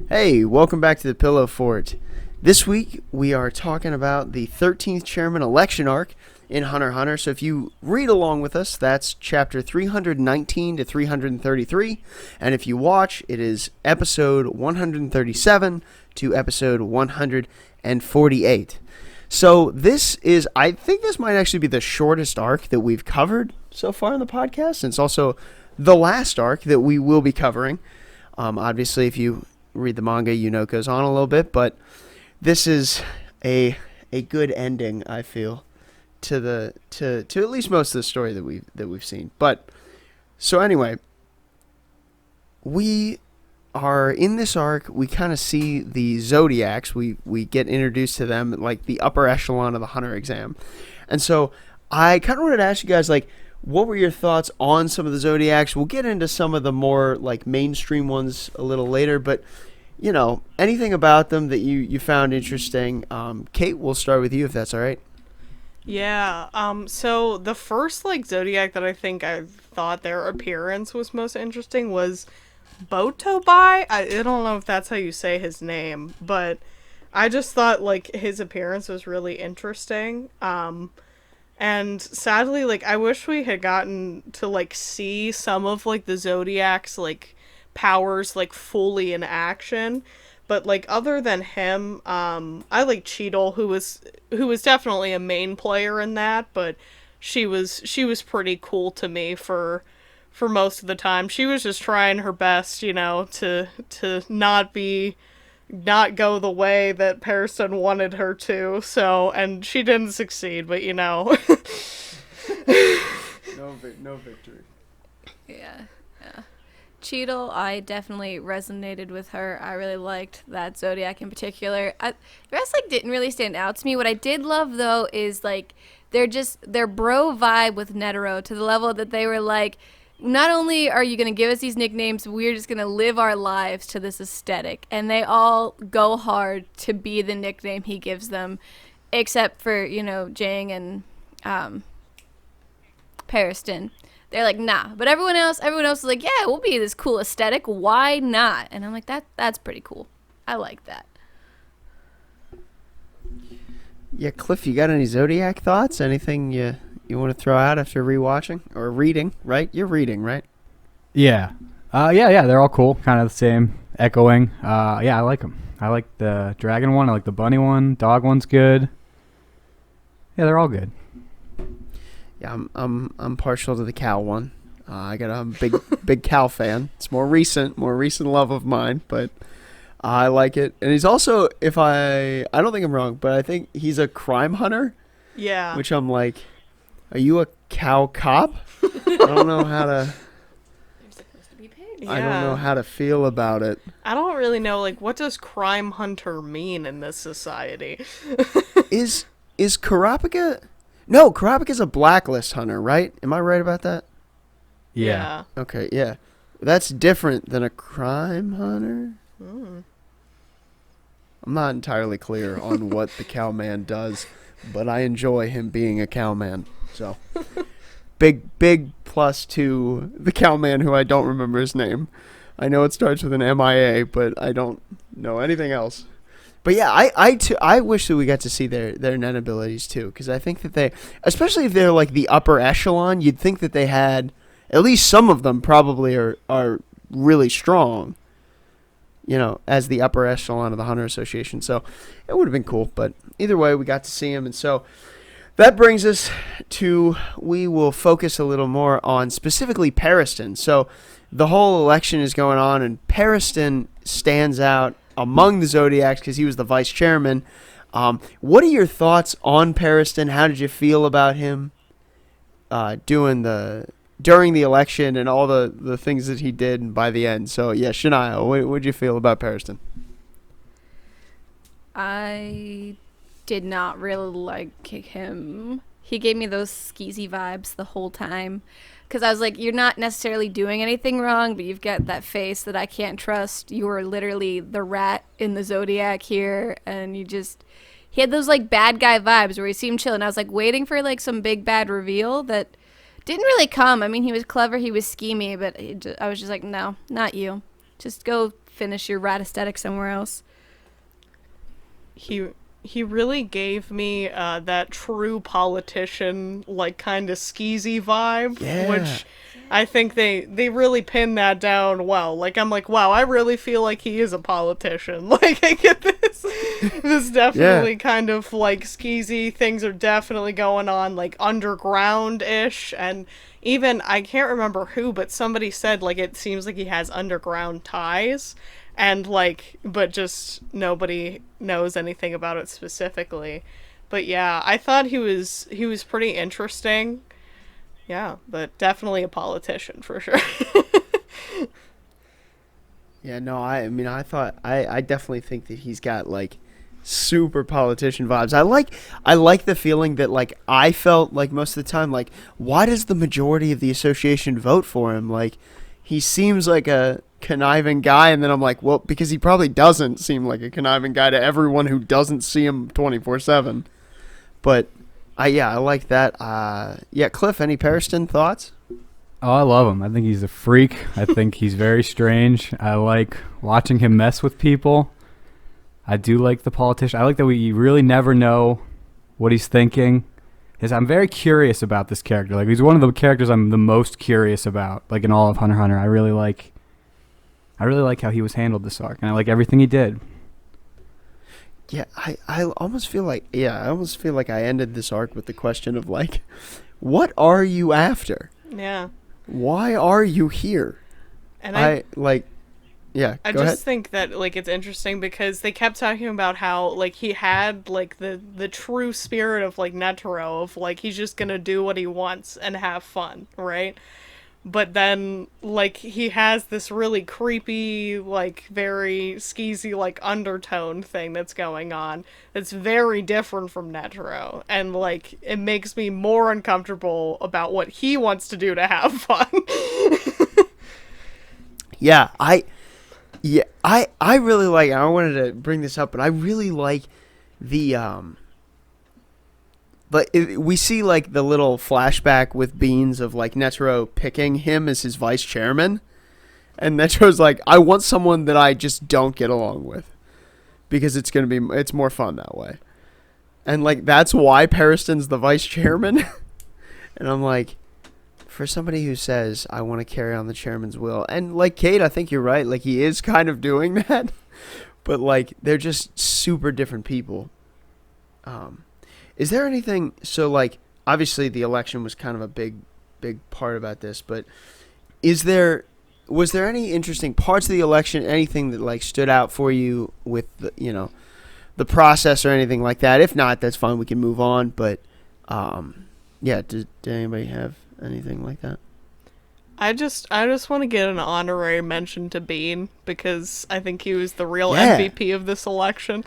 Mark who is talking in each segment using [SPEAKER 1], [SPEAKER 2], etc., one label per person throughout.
[SPEAKER 1] Hey, welcome back to the Pillowfort. This week we are talking about the 13th Chairman election arc in Hunter x Hunter. So if you read along with us, that's chapter 319 to 333. And if you watch, it is episode 137 to episode 148. So I think this might actually be the shortest arc that we've covered so far in the podcast. And it's also the last arc that we will be covering. Obviously, if you read the manga, it goes on a little bit, but this is a good ending, I feel, to at least most of the story that we've seen. But so anyway, we are in this arc. We kind of see the Zodiacs. We get introduced to them, like the upper echelon of the Hunter exam, and so I kind of wanted to ask you guys, like, what were your thoughts on some of the Zodiacs? We'll get into some of the more like mainstream ones a little later, but anything about them that you found interesting. Kate, we'll start with you if that's all right.
[SPEAKER 2] Yeah. So the first Zodiac that I thought their appearance was most interesting was Botobai. I don't know if that's how you say his name, but I just thought his appearance was really interesting. And sadly, I wish we had gotten to see some of the Zodiac's powers fully in action, but other than him, I like Cheadle, who was definitely a main player in that, but she was pretty cool to me for most of the time. She was just trying her best, to not go the way that Pearson wanted her to. So, and she didn't succeed, but
[SPEAKER 1] no victory.
[SPEAKER 3] Yeah. Cheadle, I definitely resonated with her. I really liked that Zodiac in particular. The rest didn't really stand out to me. What I did love though is their bro vibe with Netero, to the level that they were not only are you going to give us these nicknames, we're just going to live our lives to this aesthetic. And they all go hard to be the nickname he gives them, except for, Jang and Periston. They're like, nah. But everyone else is like, yeah, we'll be this cool aesthetic. Why not? And I'm like, that's pretty cool. I like that.
[SPEAKER 1] Yeah, Cliff, you got any Zodiac thoughts? Anything you want to throw out after rewatching or reading, right? You're reading, right?
[SPEAKER 4] Yeah. Yeah, they're all cool. Kind of the same, echoing. Yeah, I like them. I like the dragon one. I like the bunny one. Dog one's good. Yeah, they're all good.
[SPEAKER 1] Yeah, I'm partial to the cow one. I got a big cow fan. It's more recent love of mine, but I like it. And he's also, I don't think I'm wrong, but I think he's a crime hunter.
[SPEAKER 2] Yeah.
[SPEAKER 1] Which I'm like, are you a cow cop? I don't know how to.
[SPEAKER 3] They're supposed to be pigs.
[SPEAKER 2] Yeah.
[SPEAKER 1] I don't know how to feel about it.
[SPEAKER 2] I don't really know, what does crime hunter mean in this society?
[SPEAKER 1] Is Kurapika? No, Kurapika's a blacklist hunter, right? Am I right about that?
[SPEAKER 4] Yeah.
[SPEAKER 1] Okay, yeah. That's different than a crime hunter?
[SPEAKER 2] Mm.
[SPEAKER 1] I'm not entirely clear on what the cowman does, but I enjoy him being a cowman. So, big plus to the cowman, who I don't remember his name. I know it starts with an MIA, but I don't know anything else. But yeah, I wish that we got to see their net abilities too, because I think that they, especially if they're the upper echelon, you'd think that they had, at least some of them probably are really strong, as the upper echelon of the Hunter Association. So it would have been cool, but either way, we got to see him. And so that brings us to, we will focus a little more on specifically Periston. So the whole election is going on, and Periston stands out among the Zodiacs because he was the vice chairman. What are your thoughts on Periston? How did you feel about him during the election and all the things that he did by the end? So yeah, Shania, what did you feel about Periston?
[SPEAKER 3] I did not really like him. He gave me those skeezy vibes the whole time. Because I was like, you're not necessarily doing anything wrong, but you've got that face that I can't trust. You were literally the rat in the Zodiac here. And he had those bad guy vibes where he seemed chill. And I was waiting for some big bad reveal that didn't really come. I mean, he was clever, he was schemy, but I was just like, no, not you. Just go finish your rat aesthetic somewhere else.
[SPEAKER 2] He really gave me that true politician, like, kind of skeezy vibe,
[SPEAKER 1] Yeah.
[SPEAKER 2] which I think they really pinned that down well. Like, I'm like, wow, I really feel like he is a politician. Like, I get this. This definitely kind of, like, skeezy. Things are definitely going on, like, underground-ish. And even, I can't remember who, but somebody said, like, it seems like he has underground ties. And, like, but just nobody knows anything about it specifically. But yeah, I thought he was pretty interesting. Yeah, but definitely a politician for sure.
[SPEAKER 1] Yeah, no, I mean, I definitely think that he's got, like, super politician vibes. I like the feeling that, like, I felt like most of the time, like, why does the majority of the association vote for him? Like, he seems like a conniving guy, and then I'm like, well, because he probably doesn't seem like a conniving guy to everyone who doesn't see him 24/7. But I like that. Yeah, Cliff, any Periston thoughts?
[SPEAKER 4] Oh, I love him. I think he's a freak. I think he's very strange. I like watching him mess with people. I do like the politician. I like that we really never know what he's thinking. I'm very curious about this character. Like, he's one of the characters I'm the most curious about, like, in all of Hunter x Hunter. I really like how he was handled this arc, and I like everything he did.
[SPEAKER 1] Yeah, I almost feel like I ended this arc with the question of, like, what are you after?
[SPEAKER 2] Yeah.
[SPEAKER 1] Why are you here?
[SPEAKER 2] And
[SPEAKER 1] I
[SPEAKER 2] just
[SPEAKER 1] ahead.
[SPEAKER 2] think that, like, it's interesting because they kept talking about how, like, he had, like, the true spirit of, like, Netero, of, like, he's just gonna do what he wants and have fun, right? But then, like, he has this really creepy, like, very skeezy, like, undertone thing that's going on that's very different from Netero. And, like, it makes me more uncomfortable about what he wants to do to have fun.
[SPEAKER 1] Yeah, I really like, I wanted to bring this up, but I really like the but we see, like, the little flashback with Beans of, like, Netero picking him as his vice chairman, and Netero's like, I want someone that I just don't get along with, because it's more fun that way. And, like, that's why Periston's the vice chairman. And I'm like, for somebody who says, I want to carry on the chairman's will, and, like, Kate, I think you're right, like, he is kind of doing that, but, like, they're just super different people. Is there anything, so, like, obviously the election was kind of a big part about this, but was there any interesting parts of the election, anything that, like, stood out for you with the, the process or anything like that? If not, that's fine, we can move on, but yeah, did anybody have anything like that?
[SPEAKER 2] I just want to get an honorary mention to Bean, because I think he was the real
[SPEAKER 1] Yeah.
[SPEAKER 2] MVP of this election.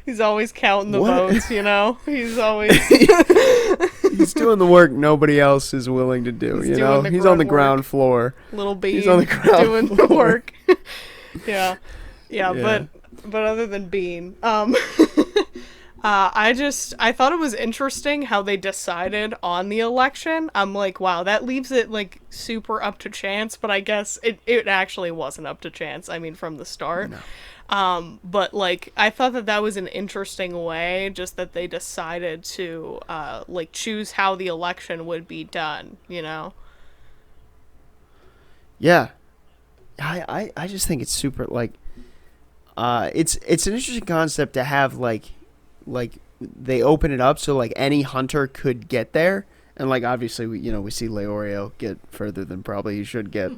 [SPEAKER 2] He's always counting the votes, He's always...
[SPEAKER 1] He's doing the work nobody else is willing to do,
[SPEAKER 2] He's
[SPEAKER 1] you
[SPEAKER 2] doing
[SPEAKER 1] know?
[SPEAKER 2] the
[SPEAKER 1] He's on the
[SPEAKER 2] grunt
[SPEAKER 1] ground
[SPEAKER 2] work.
[SPEAKER 1] floor.
[SPEAKER 2] Little Bean
[SPEAKER 1] He's on the ground
[SPEAKER 2] doing the
[SPEAKER 1] floor.
[SPEAKER 2] work. Yeah.
[SPEAKER 1] Yeah.
[SPEAKER 2] But other than Bean, I thought it was interesting how they decided on the election. I'm like, wow, that leaves it, like, super up to chance, but I guess it actually wasn't up to chance, I mean, from the start.
[SPEAKER 1] No.
[SPEAKER 2] But, like, I thought that was an interesting way, just that they decided to, like, choose how the election would be done,
[SPEAKER 1] Yeah. I just think it's super, like, it's an interesting concept to have, like they open it up so, like, any hunter could get there, and, like, obviously we see Leorio get further than probably he should get,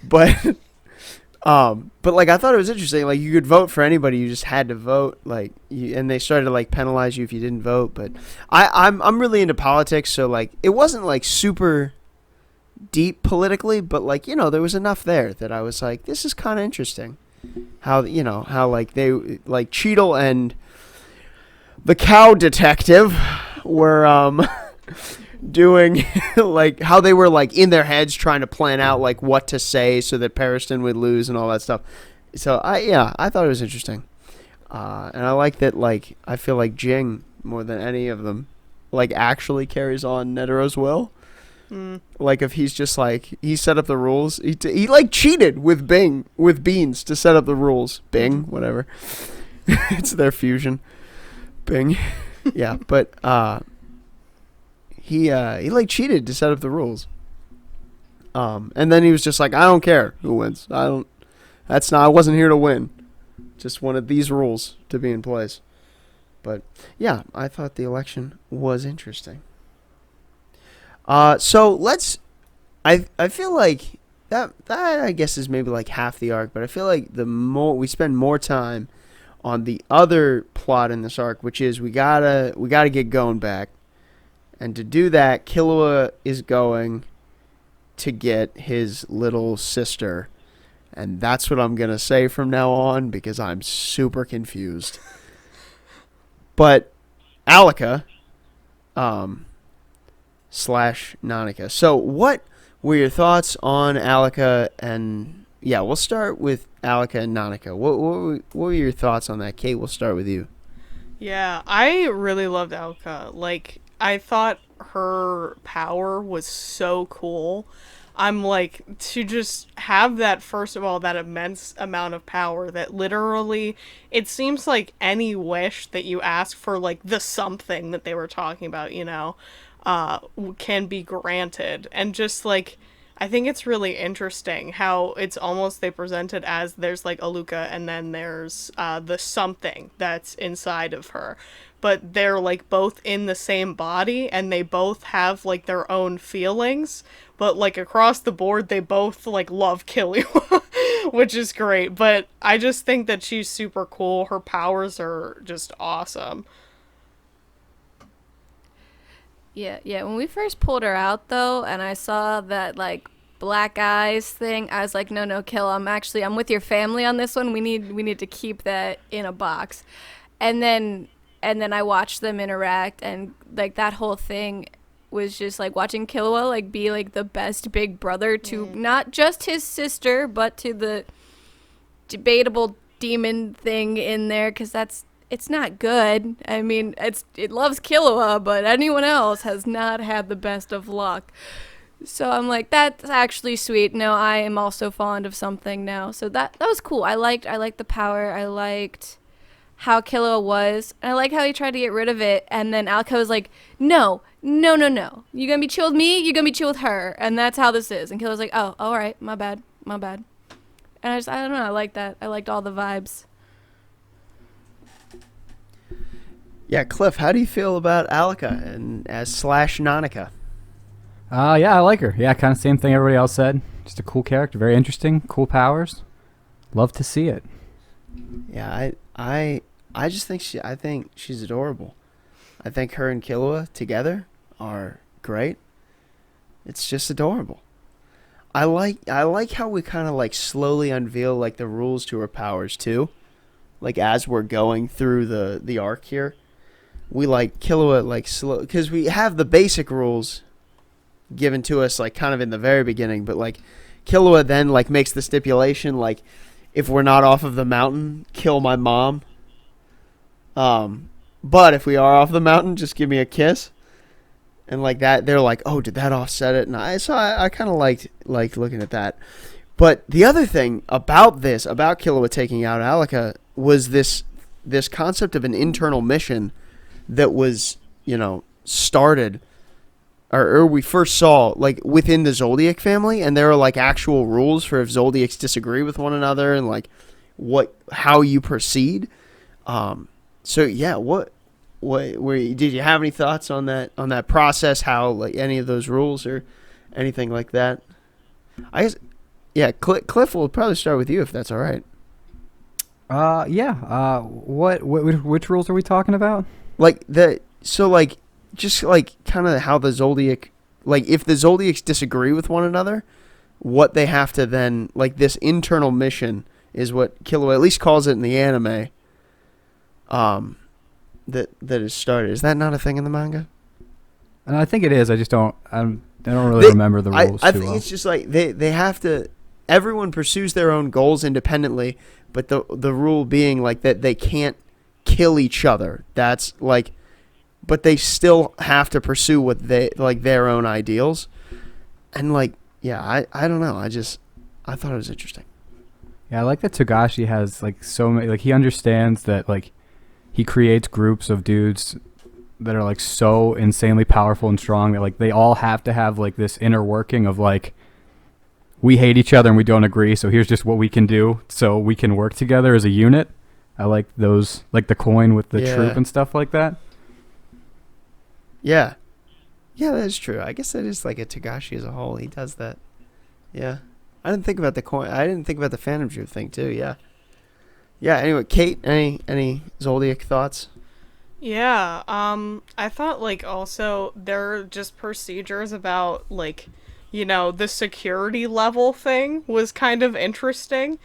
[SPEAKER 1] but like, I thought it was interesting, like, you could vote for anybody, you just had to vote, like, and they started to, like, penalize you if you didn't vote. But I'm really into politics, so, like, it wasn't, like, super deep politically, but, like, there was enough there that I was like, this is kind of interesting how like they, like, Cheadle and the cow detective were doing like how they were, like, in their heads trying to plan out, like, what to say so that Periston would lose and all that stuff. So I thought it was interesting, and I like that, like, I feel like Jing more than any of them, like, actually carries on Netero's will. Like if he's just like he set up the rules, he like cheated with Beans to set up the rules. Bing, whatever. It's their fusion. Bing. Yeah, but he like cheated to set up the rules. And then he was just like, I don't care who wins. I wasn't here to win. Just wanted these rules to be in place. But yeah, I thought the election was interesting. So I feel like that I guess is maybe like half the arc, but I feel like the more we spend more time on the other plot in this arc, which is we gotta get going back. And to do that, Killua is going to get his little sister. And that's what I'm going to say from now on because I'm super confused. But Alika slash Nanika. So what were your thoughts on Alika and... Yeah, we'll start with Alika and Nanika. What were your thoughts on that? Kate, we'll start with you.
[SPEAKER 2] Yeah, I really loved Alka. Like, I thought her power was so cool. I'm like, to just have that, first of all, that immense amount of power that literally, it seems like any wish that you ask for, like, the something that they were talking about, can be granted. And just, like, I think it's really interesting how it's almost, they present it as there's, like, Aluka and then there's the something that's inside of her. But they're, like, both in the same body, and they both have, like, their own feelings. But, like, across the board, they both, like, love Killua, which is great. But I just think that she's super cool. Her powers are just awesome.
[SPEAKER 3] Yeah. When we first pulled her out, though, and I saw that, like, black eyes thing, I was like, no, Kill, I'm with your family on this one. We need to keep that in a box. And then I watched them interact, and, like, that whole thing was just, like, watching Killua, like, be, like, the best big brother to not just his sister, but to the debatable demon thing in there, because it's not good. I mean, it loves Killua, but anyone else has not had the best of luck. So I'm like, that's actually sweet. No, I am also fond of something now. So that was cool. I liked the power. I liked how Killua was. And I like how he tried to get rid of it. And then Alka was like, no. You gonna be chill with me? You gonna be chill with her? And that's how this is. And Killua's like, oh, all right, my bad. And I don't know. I like that. I liked all the vibes.
[SPEAKER 1] Yeah, Cliff, how do you feel about Alika and as slash Nanika?
[SPEAKER 4] Yeah, I like her. Yeah, kind of same thing everybody else said. Just a cool character, very interesting, cool powers. Love to see it.
[SPEAKER 1] Yeah, I just think she's adorable. I think her and Killua together are great. It's just adorable. I like how we kind of like slowly unveil like the rules to her powers too. Like as we're going through the arc here, we like Killua like slow because we have the basic rules given to us like kind of in the very beginning, but like Killua then like makes the stipulation like if we're not off of the mountain, kill my mom. But if we are off the mountain, just give me a kiss. And like that, they're like, oh, did that offset it? And I kind of liked looking at that. But the other thing about Killua taking out Alika was this concept of an internal mission that was, started or we first saw like within the Zoldyck family, and there are like actual rules for if Zoldycks disagree with one another and like how you proceed. So yeah, did you have any thoughts on that process? How like any of those rules or anything like that? I guess, yeah. Cliff, will probably start with you if that's all right.
[SPEAKER 4] Yeah. Which rules are we talking about?
[SPEAKER 1] Just like kind of how the Zoldyck, like if the Zoldycks disagree with one another, what they have to then like this internal mission is what Killua at least calls it in the anime. That is started. Is that not a thing in the manga?
[SPEAKER 4] And I think it is. I just don't. I don't really remember the rules.
[SPEAKER 1] I think it's just like they have to. Everyone pursues their own goals independently, but the rule being like that they can't kill each other. That's like, but they still have to pursue what they like their own ideals. And like, yeah, I don't know. I thought it was interesting.
[SPEAKER 4] Yeah, I like that Togashi has like so many, like he understands that like he creates groups of dudes that are like so insanely powerful and strong that like they all have to have like this inner working of like, we hate each other and we don't agree, so here's just what we can do so we can work together as a unit. I like those, like the coin with the troop and stuff like that.
[SPEAKER 1] Yeah. Yeah, that is true. I guess that is like a Togashi as a whole. He does that. Yeah. I didn't think about the coin. I didn't think about the Phantom Troop thing too. Yeah. Yeah. Anyway, Kate, any Zoldyck thoughts?
[SPEAKER 2] Yeah, I thought, like, also, there are just procedures about, like, you know, the security level thing was kind of interesting.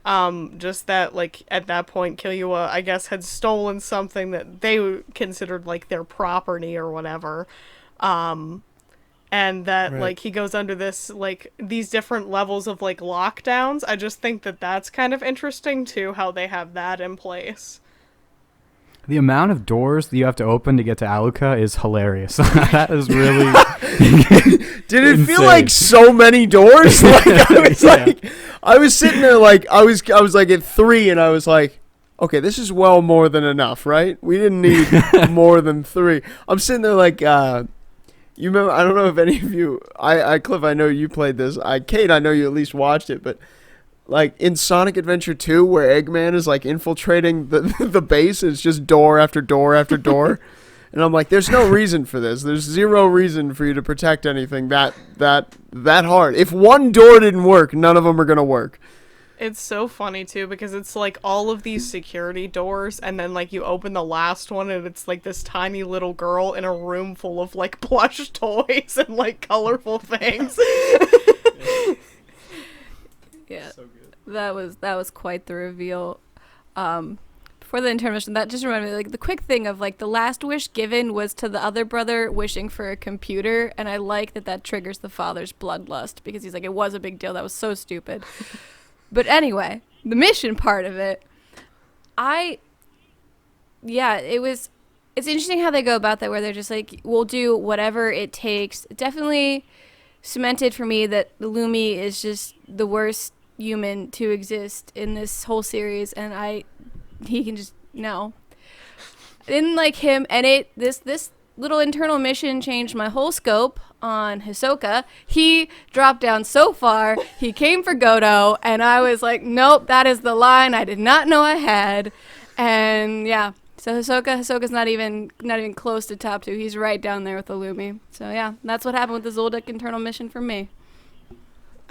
[SPEAKER 2] Just that, like, at that point, Killua, I guess, had stolen something that they considered, like, their property or whatever. And that,
[SPEAKER 1] Right.
[SPEAKER 2] like, he goes under this, like, these different levels of, like, lockdowns. I just think that that's kind of interesting, too, how they have that in place.
[SPEAKER 4] The amount of doors that you have to open to get to Aluka is hilarious. That is really...
[SPEAKER 1] Did it feel
[SPEAKER 4] insane.
[SPEAKER 1] like so many doors? Like I was sitting there like I was like at 3 and I was like, okay, this is well more than enough, right? We didn't need more than 3. I'm sitting there like you remember, I don't know if any of you Cliff, I know you played this. Kate, I know you at least watched it, but like in Sonic Adventure 2 where Eggman is like infiltrating the base, and it's just door after door after door. And I'm like, there's no reason for this. There's zero reason for you to protect anything that hard. If one door didn't work, none of them are going to work.
[SPEAKER 2] It's so funny, too, because it's, like, all of these security doors, and then, like, you open the last one, and it's, like, this tiny little girl in a room full of, like, plush toys and, like, colorful things.
[SPEAKER 3] Yeah, so that was quite the reveal. For the intermission, that just reminded me, like, the quick thing of, like, the last wish given was to the other brother wishing for a computer, and I like that triggers the father's bloodlust, because he's like, it was a big deal, that was so stupid. But anyway, the mission part of it, it's interesting how they go about that, where they're just like, we'll do whatever it takes. It definitely cemented for me that the Lumi is just the worst human to exist in this whole series, and he can just, no. I didn't like him, and this little internal mission changed my whole scope on Hisoka. He dropped down so far, he came for Goto, and I was like, nope, that is the line I did not know I had. And yeah, so Hisoka's not even close to top 2. He's right down there with the Lumi. So yeah, that's what happened with the Zoldyck internal mission for me.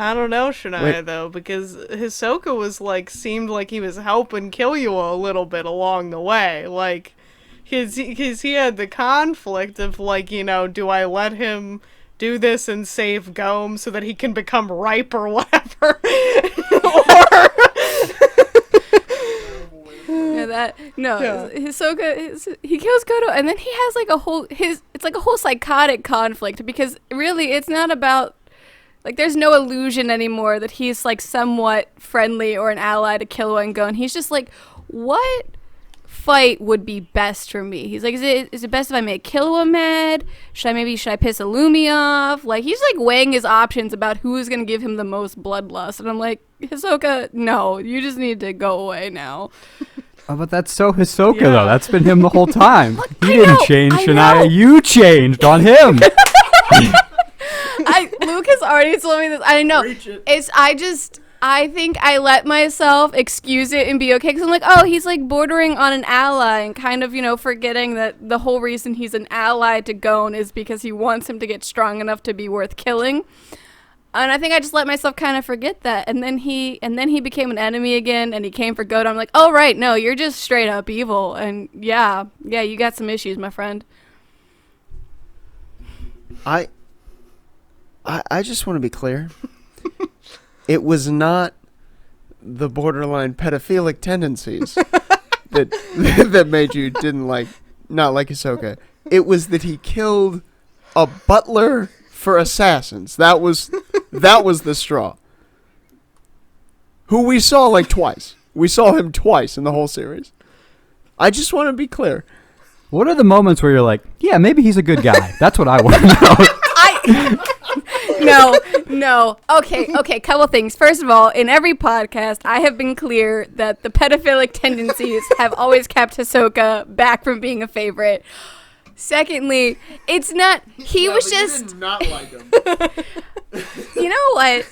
[SPEAKER 2] I don't know, Shania, though, because Hisoka was, like, seemed like he was helping Killua a little bit along the way. Like, because he had the conflict of, like, you know, do I let him do this and save Gome so that he can become ripe or whatever?
[SPEAKER 3] Hisoka, he kills Goto, and then he has, like, it's like a whole psychotic conflict, because really it's not about, like, there's no illusion anymore that he's, like, somewhat friendly or an ally to Killua and Gon. He's just like, what fight would be best for me? He's like, is it best if I make Killua mad? Should I piss Illumi off? Like, he's, like, weighing his options about who's gonna give him the most bloodlust. And I'm like, Hisoka, no, you just need to go away now.
[SPEAKER 4] Oh, but that's so Hisoka, though. That's been him the whole time.
[SPEAKER 3] Look,
[SPEAKER 4] He didn't change, Shania. You changed on him.
[SPEAKER 3] Luke has already told me this. I know. I think I let myself excuse it and be okay, because I'm like, oh, he's, like, bordering on an ally, and kind of, you know, forgetting that the whole reason he's an ally to Gon is because he wants him to get strong enough to be worth killing. And I think I just let myself kind of forget that. And then he became an enemy again, and he came for Goto. I'm like, oh, right, no, you're just straight up evil. And yeah, you got some issues, my friend.
[SPEAKER 1] I just want to be clear. It was not the borderline pedophilic tendencies that made you not like Hisoka. It was that he killed a butler for assassins. That was the straw. Who we saw like twice. We saw him twice in the whole series. I just want to be clear.
[SPEAKER 4] What are the moments where you're like, yeah, maybe he's a good guy? That's what I want to know.
[SPEAKER 3] No. Okay, couple things. First of all, in every podcast, I have been clear that the pedophilic tendencies have always kept Hisoka back from being a favorite. Secondly, it's not, he was just,
[SPEAKER 1] You did not like him.
[SPEAKER 3] you know what?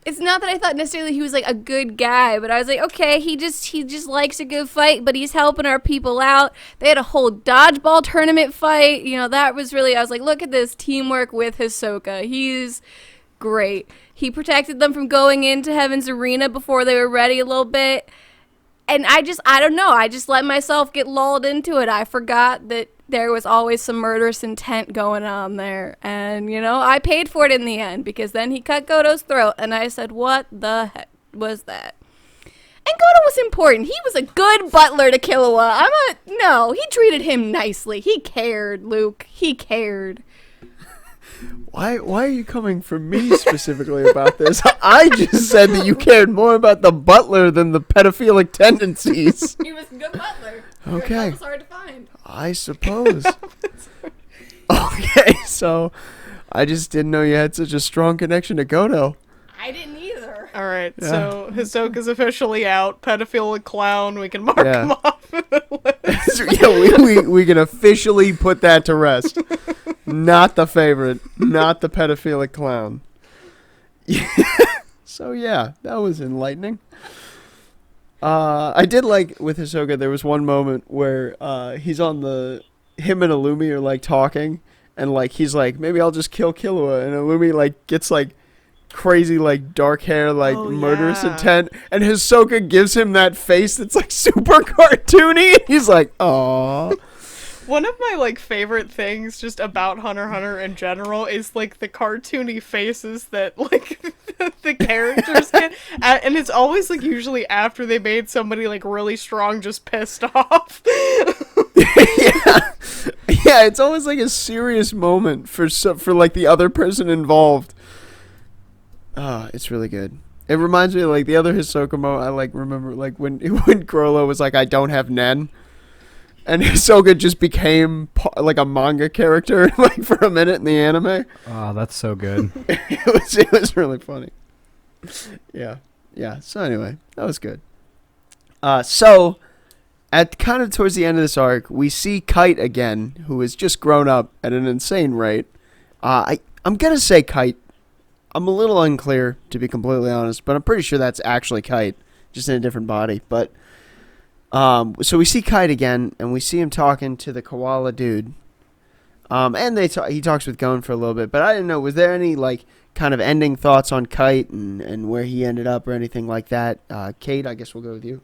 [SPEAKER 3] It's not that I thought necessarily he was like a good guy, but I was like, okay, he just likes a good fight, but he's helping our people out. They had a whole dodgeball tournament fight. You know, that was really, I was like, look at this teamwork with Hisoka. He's great. He protected them from going into Heaven's Arena before they were ready a little bit. And I don't know. I just let myself get lulled into it. I forgot that there was always some murderous intent going on there. And, you know, I paid for it in the end because then he cut Goto's throat. And I said, what the heck was that? And Goto was important. He was a good butler to Killua. No, he treated him nicely. He cared, Luke. He cared.
[SPEAKER 1] Why are you coming for me specifically about this? I just said that you cared more about the butler than the pedophilic tendencies.
[SPEAKER 3] He was a good butler.
[SPEAKER 1] Okay.
[SPEAKER 3] That was hard to find.
[SPEAKER 1] I suppose. Okay, so I just didn't know you had such a strong connection to Goto.
[SPEAKER 3] I didn't either.
[SPEAKER 2] All right,
[SPEAKER 1] Yeah.
[SPEAKER 2] so Hisoka's officially out. Pedophilic clown. We can mark him off the list.
[SPEAKER 1] So, yeah, we can officially put that to rest. Not the favorite, not the pedophilic clown. So yeah, that was enlightening. I did like with Hisoka, there was one moment where him and Illumi are like talking, and like he's like, maybe I'll just kill Killua, and Illumi like gets like crazy like dark hair, like murderous intent, and Hisoka gives him that face that's like super cartoony, and he's like, aww.
[SPEAKER 2] One of my like favorite things just about Hunter x Hunter in general is like the cartoony faces that like the characters get, and it's always like usually after they made somebody like really strong just pissed off.
[SPEAKER 1] Yeah, it's always like a serious moment for like the other person involved. It's really good. It reminds me of like the other Hisoka moment. I like remember like when Grolo was like, I don't have Nen. And Hisoka just became like a manga character like for a minute in the anime.
[SPEAKER 4] Oh, that's so good.
[SPEAKER 1] It was really funny. Yeah. So anyway, that was good. So at kind of towards the end of this arc, we see Kite again, who has just grown up at an insane rate. I'm gonna say Kite. I'm a little unclear, to be completely honest, but I'm pretty sure that's actually Kite, just in a different body. But so we see Kite again, and we see him talking to the koala dude. And he talks with Gon for a little bit, but I didn't know, was there any like kind of ending thoughts on Kite and where he ended up or anything like that? Kate, I guess we'll go with you.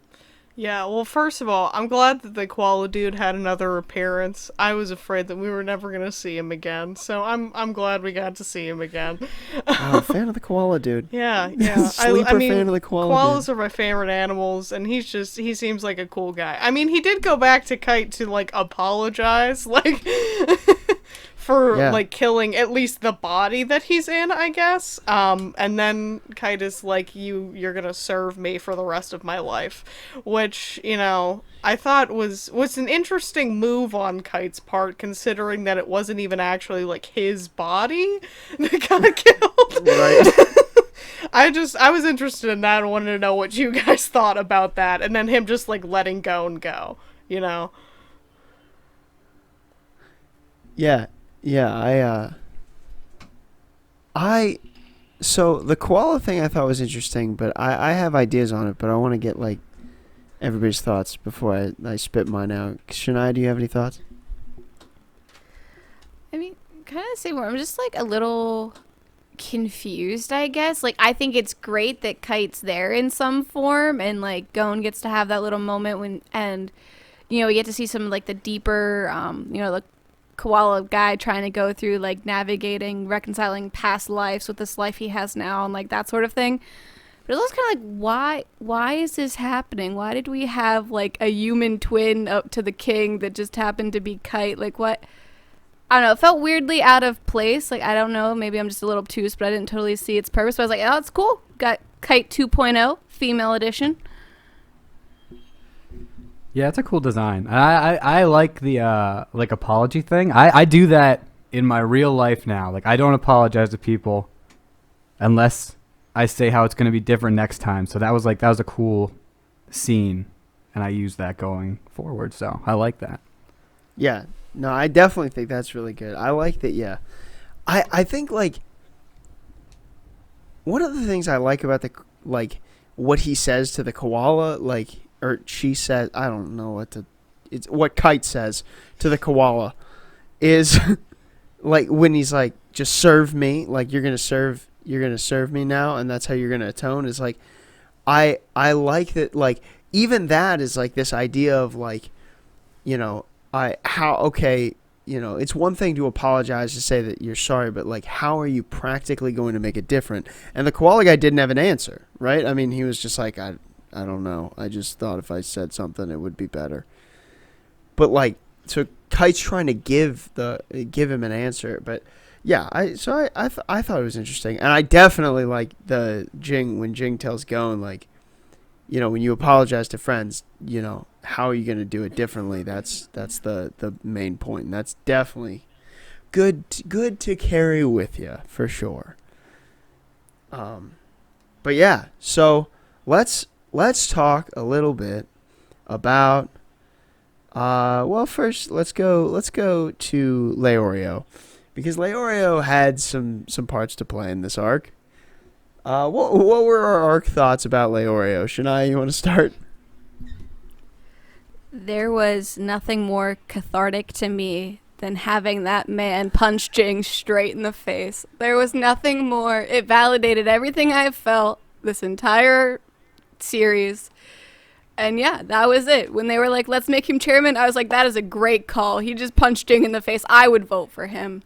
[SPEAKER 2] Yeah, well, first of all, I'm glad that the koala dude had another appearance. I was afraid that we were never gonna see him again, so I'm glad we got to see him again.
[SPEAKER 1] Fan of the koala dude.
[SPEAKER 2] Yeah.
[SPEAKER 1] Sleeper
[SPEAKER 2] I mean,
[SPEAKER 1] fan of the koala
[SPEAKER 2] koalas
[SPEAKER 1] dude.
[SPEAKER 2] are my favorite animals, and he seems like a cool guy. I mean, he did go back to Kite to like apologize, like for like killing at least the body that he's in, I guess. And then Kite is like, you're gonna serve me for the rest of my life, which, you know, I thought was an interesting move on Kite's part, considering that it wasn't even actually like his body that got killed.
[SPEAKER 1] Right.
[SPEAKER 2] I was interested in that and wanted to know what you guys thought about that, and then him just like letting Gon go, you know.
[SPEAKER 1] Yeah, so the koala thing I thought was interesting, but I have ideas on it, but I want to get like everybody's thoughts before I spit mine out. Shania, do you have any thoughts?
[SPEAKER 3] I mean, kind of the same word. I'm just like a little confused, I guess. Like, I think it's great that Kite's there in some form, and like Gon gets to have that little moment and you know, we get to see some like the deeper, you know, the koala guy trying to go through like navigating, reconciling past lives with this life he has now and like that sort of thing. But it's also kind of like, why is this happening? Why did we have like a human twin up to the king that just happened to be Kite? Like, what? I don't know. It felt weirdly out of place. Like, I don't know. Maybe I'm just a little obtuse, but I didn't totally see its purpose. But I was like, oh, it's cool. Got Kite 2.0, female edition.
[SPEAKER 4] Yeah, it's a cool design. I like the like apology thing. I do that in my real life now, like, I don't apologize to people unless I say how it's going to be different next time. So that was a cool scene, and I used that going forward. So I like that.
[SPEAKER 1] Yeah. No, I definitely think that's really good. I like that. Yeah. I think, like, one of the things I like about what he says to the koala, like, or she says, I don't know it's what Kite says to the koala is like when he's like, just serve me, like, you're gonna serve me now, and that's how you're gonna atone. Is like, I like that, like, even that is like this idea of, like, it's one thing to apologize, to say that you're sorry, but, like, how are you practically going to make it different? And the koala guy didn't have an answer, right? I mean, he was just like, I don't know. I just thought if I said something, it would be better. But, like, so Kite's trying to give him an answer, but yeah, I thought it was interesting, and I definitely like when Jing tells Gon, like, when you apologize to friends, how are you going to do it differently? That's the main point. And that's definitely good to carry with you for sure. But yeah, so let's talk a little bit about. First let's go to Leorio, because Leorio had some parts to play in this arc. What were our arc thoughts about Leorio? Shania, you want to start?
[SPEAKER 3] There was nothing more cathartic to me than having that man punch Jing straight in the face. There was nothing more. It validated everything I've felt this entire series. And yeah, that was it. When they were like, let's make him chairman, I was like, that is a great call. He just punched Jing in the face. I would vote for him.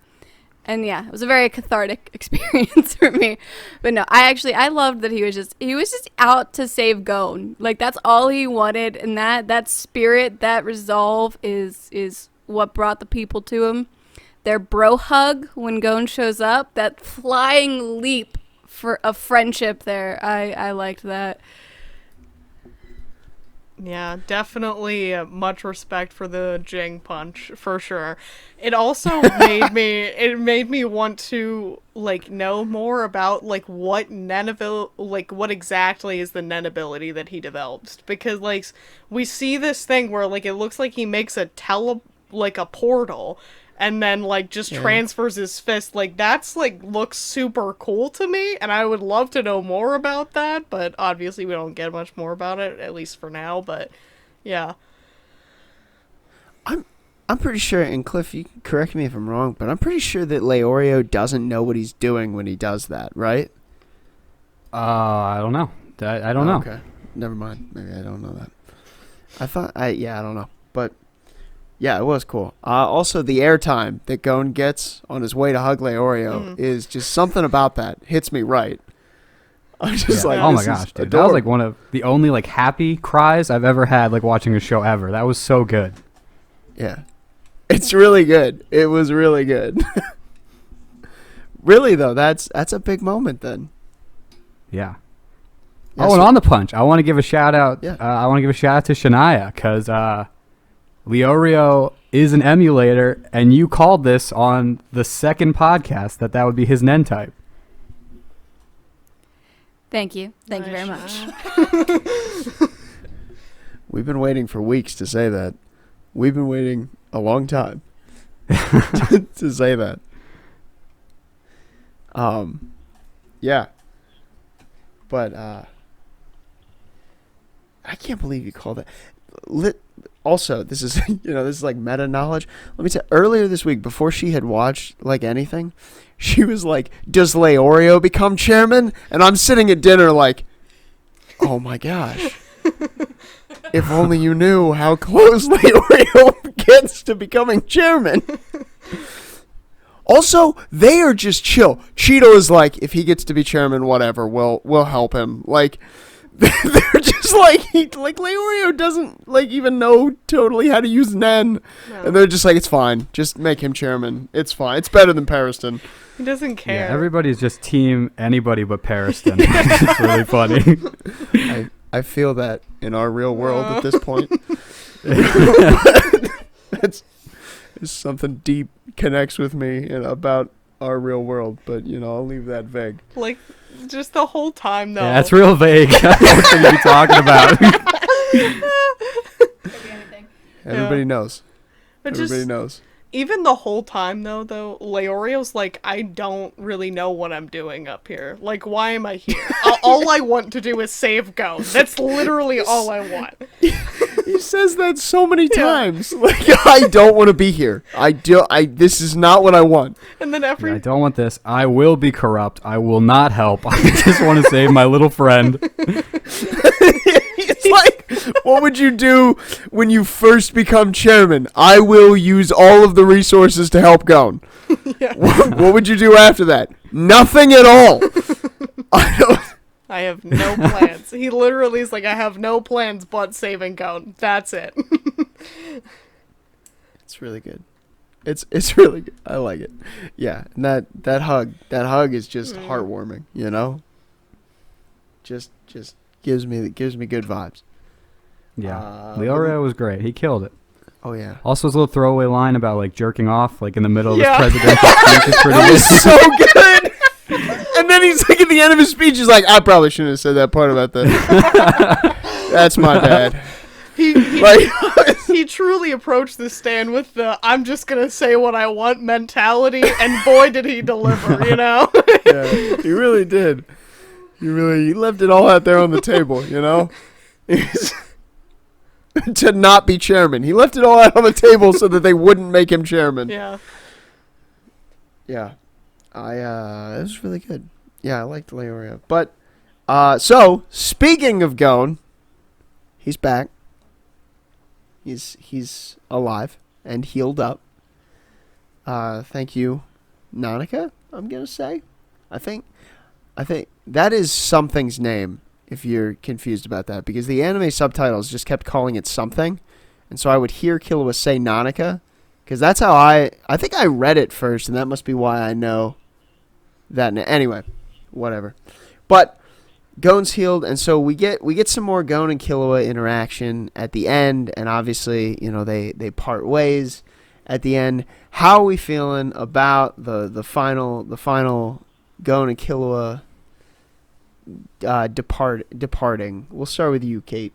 [SPEAKER 3] And yeah, it was a very cathartic experience for me. But no, I loved that he was just out to save Gon. Like, that's all he wanted, and that spirit, that resolve is what brought the people to him. Their bro hug when Gon shows up, that flying leap of friendship there. I liked that.
[SPEAKER 2] Yeah, definitely much respect for the Jing punch, for sure. It also made me want to, like, know more about, like, what exactly is the Nen ability that he developed. Because, like, we see this thing where, like, it looks like he makes a portal, and then, like, just transfers his fist. Like, that's, like, looks super cool to me, and I would love to know more about that, but obviously we don't get much more about it, at least for now, but, yeah.
[SPEAKER 1] I'm pretty sure, and Cliff, you can correct me if I'm wrong, but I'm pretty sure that Leorio doesn't know what he's doing when he does that, right?
[SPEAKER 4] I don't know. I don't know.
[SPEAKER 1] Okay. Never mind. Maybe I don't know that. I don't know. But yeah, it was cool. Also, the airtime that Gon gets on his way to hug Leorio is just something about that hits me right. I'm just like,
[SPEAKER 4] oh my gosh, dude. That was like one of the only, like, happy cries I've ever had, like, watching a show ever. That was so good.
[SPEAKER 1] Yeah. It's really good. It was really good. Really, though, that's a big moment then.
[SPEAKER 4] Yeah. And on the punch, I want to give a shout out. Yeah. I want to give a shout out to Shania, because Leorio is an emulator, and you called this on the second podcast that would be his Nen type.
[SPEAKER 3] Thank you. Thank you very much.
[SPEAKER 1] We've been waiting for weeks to say that. We've been waiting a long time to say that. Yeah. But I can't believe you called it. Also, this is this is like meta knowledge. Let me tell you, earlier this week, before she had watched like anything, she was like, "Does Leorio become chairman?" And I'm sitting at dinner like, "Oh my gosh! If only you knew how close Leorio gets to becoming chairman." Also, they are just chill. Cheeto is like, if he gets to be chairman, whatever, we'll help him. Like, they're just like, Leorio doesn't like even know totally how to use Nen, and they're just like, it's fine, just make him chairman. It's fine. It's better than Pariston.
[SPEAKER 2] He doesn't care.
[SPEAKER 4] Yeah, everybody's just team anybody but Pariston. It's really funny.
[SPEAKER 1] I feel that in our real world at this point. something deep connects with me about our real world, but I'll leave that vague.
[SPEAKER 2] Like, just the whole time though.
[SPEAKER 4] Yeah, that's real vague. I don't know what you're talking about.
[SPEAKER 3] Could be anything.
[SPEAKER 1] Everybody knows.
[SPEAKER 2] But
[SPEAKER 1] Everybody knows.
[SPEAKER 2] Even the whole time though, Leorio's like, I don't really know what I'm doing up here. Like, why am I here? All I want to do is save Gon. That's literally all I want.
[SPEAKER 1] He says that so many times. Like, I don't want to be here. This is not what I want.
[SPEAKER 2] And then
[SPEAKER 4] I don't want this. I will be corrupt. I will not help. I just want to save my little friend.
[SPEAKER 1] It's like, what would you do when you first become chairman? I will use all of the resources to help Gon.
[SPEAKER 2] Yeah.
[SPEAKER 1] What would you do after that? Nothing at all.
[SPEAKER 2] I have no plans. He literally is like, I have no plans but saving Gon. That's it.
[SPEAKER 1] It's really good. It's really good. I like it. Yeah, and that hug is just heartwarming. Just gives me good vibes.
[SPEAKER 4] Yeah, Leorio was great. He killed it.
[SPEAKER 1] Oh yeah.
[SPEAKER 4] Also, his little throwaway line about like jerking off, like in the middle of
[SPEAKER 2] Yeah.
[SPEAKER 4] his presidential speech, is pretty
[SPEAKER 1] That
[SPEAKER 4] good.
[SPEAKER 1] was so good. And then he's like, at the end of his speech, he's like, I probably shouldn't have said that part about that. That's my bad.
[SPEAKER 2] He truly approached the stand with the I'm just gonna say what I want mentality, and boy did he deliver,
[SPEAKER 1] Yeah, he really did. He left it all out there on the table, to not be chairman. He left it all out on the table so that they wouldn't make him chairman.
[SPEAKER 2] Yeah.
[SPEAKER 1] Yeah. It was really good. Yeah, I liked Leorio. But, so, speaking of Gon, he's back. He's alive and healed up. Thank you, Nanika, I'm going to say. I think that is something's name, if you're confused about that, because the anime subtitles just kept calling it something, and so I would hear Killua say Nanika, because that's how I think I read it first, and that must be why I know that. Anyway, whatever. But Gon's healed, and so we get some more Gon and Killua interaction at the end, and obviously, they part ways at the end. How are we feeling about the final Gon and Killua departing? We'll start with you, Kate.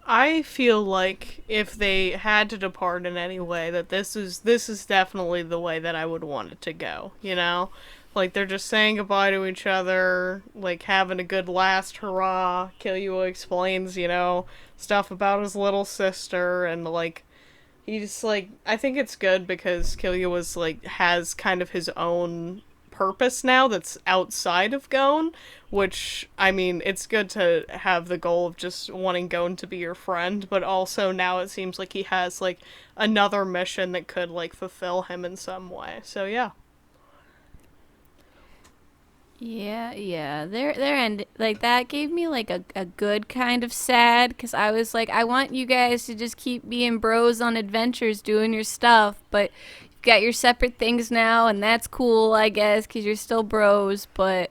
[SPEAKER 2] I feel like if they had to depart in any way, that this is definitely the way that I would want it to go, Like, they're just saying goodbye to each other, like, having a good last hurrah. Killua explains, stuff about his little sister, and, like, he's, like, I think it's good because Killua's, like, has kind of his own purpose now that's outside of Gon, which, I mean, it's good to have the goal of just wanting Gon to be your friend, but also now it seems like he has, like, another mission that could, like, fulfill him in some way. So, yeah.
[SPEAKER 3] Yeah. Their end, like, that gave me, like, a good kind of sad, because I was like, I want you guys to just keep being bros on adventures, doing your stuff, but you've got your separate things now, and that's cool, I guess, because you're still bros. But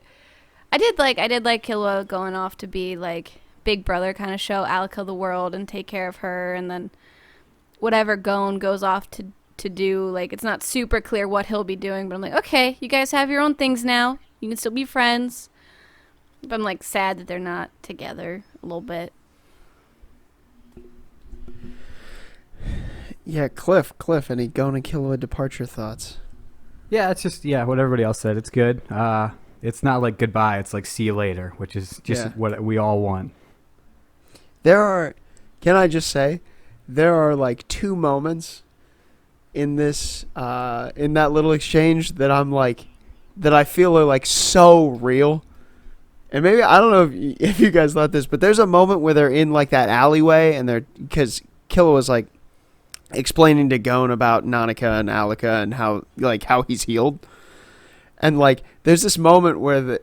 [SPEAKER 3] I did like Killua going off to be, like, big brother kind of show Alika the world and take care of her, and then whatever Gon goes off to do, like, it's not super clear what he'll be doing, but I'm like, okay, you guys have your own things now. You can still be friends. But I'm, like, sad that they're not together a little bit.
[SPEAKER 1] Yeah, Cliff, any Gon and Killua departure thoughts?
[SPEAKER 4] Yeah, it's just what everybody else said. It's good. It's not like goodbye. It's like see you later, which is just what we all want.
[SPEAKER 1] Can I just say, there are like two moments in this, in that little exchange that I'm like, that I feel are like so real. And maybe, I don't know if you guys thought this, but there's a moment where they're in like that alleyway, and because Killua was like explaining to Gon about Nanika and Alika and how he's healed. And like, there's this moment where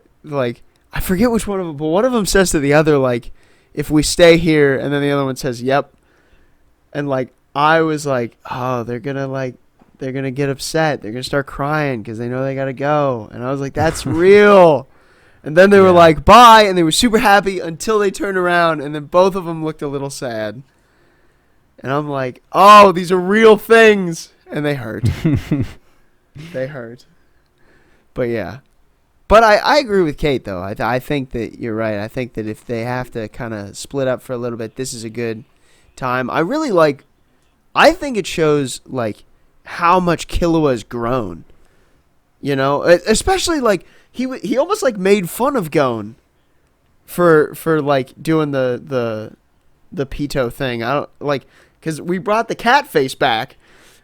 [SPEAKER 1] I forget which one of them, but one of them says to the other, like, if we stay here, and then the other one says, yep. And like, I was like, oh, they're gonna get upset. They're gonna start crying because they know they gotta go. And I was like, that's real. And then they were like, bye, and they were super happy until they turned around, and then both of them looked a little sad. And I'm like, oh, these are real things. and they hurt. They hurt. But yeah. But I agree with Kate, though. I think that you're right. I think that if they have to kind of split up for a little bit, this is a good time. I really like... I think it shows, like, how much Killua has grown. You know? Especially, like, he almost, like, made fun of Gon for like, doing the Pito thing. I don't... Like, because we brought the cat face back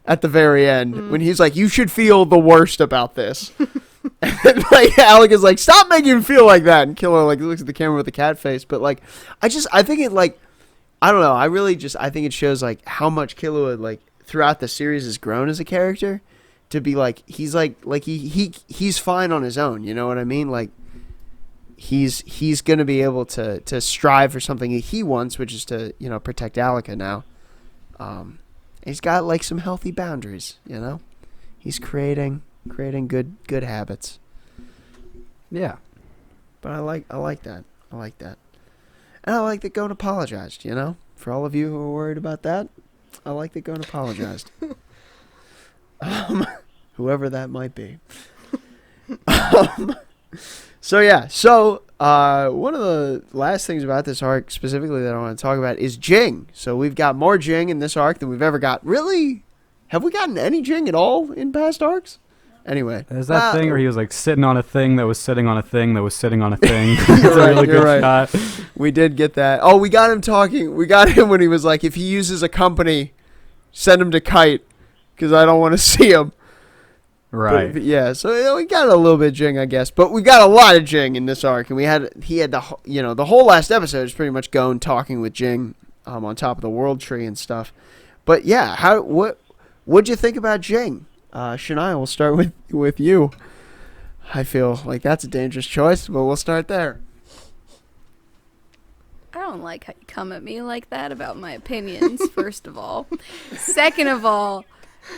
[SPEAKER 1] at the very end when he's like, you should feel the worst about this. And like Alec is like, stop making him feel like that, and Killer like looks at the camera with a cat face. But like, I think it like, I don't know, I think it shows like how much Killua like throughout the series has grown as a character to be like he's he's fine on his own. You know what I mean? Like he's gonna be able to strive for something he wants, which is to protect Alika now. He's got like some healthy boundaries. You know, he's creating good habits.
[SPEAKER 4] Yeah.
[SPEAKER 1] But I like that. I like that. And I like that Gon apologized, For all of you who are worried about that, I like that Gon apologized. Whoever that might be. So yeah. So one of the last things about this arc specifically that I want to talk about is Jing. So we've got more Jing in this arc than we've ever got. Really? Have we gotten any Jing at all in past arcs? Anyway,
[SPEAKER 4] there's that thing where he was like sitting on a thing that was sitting on a thing that was sitting on a thing. It's
[SPEAKER 1] You're
[SPEAKER 4] a really good
[SPEAKER 1] right.
[SPEAKER 4] shot.
[SPEAKER 1] We did get that. Oh, we got him talking. We got him when he was like, if he uses a company, send him to Kite, because I don't want to see him.
[SPEAKER 4] Right.
[SPEAKER 1] But, yeah, so we got a little bit of Jing, I guess. But we got a lot of Jing in this arc. And he had the whole last episode is pretty much Gon talking with Jing on top of the world tree and stuff. But yeah, what'd you think about Jing? Shania, we'll start with you. I feel like that's a dangerous choice, but we'll start there.
[SPEAKER 3] I don't like how you come at me like that about my opinions, first of all. Second of all,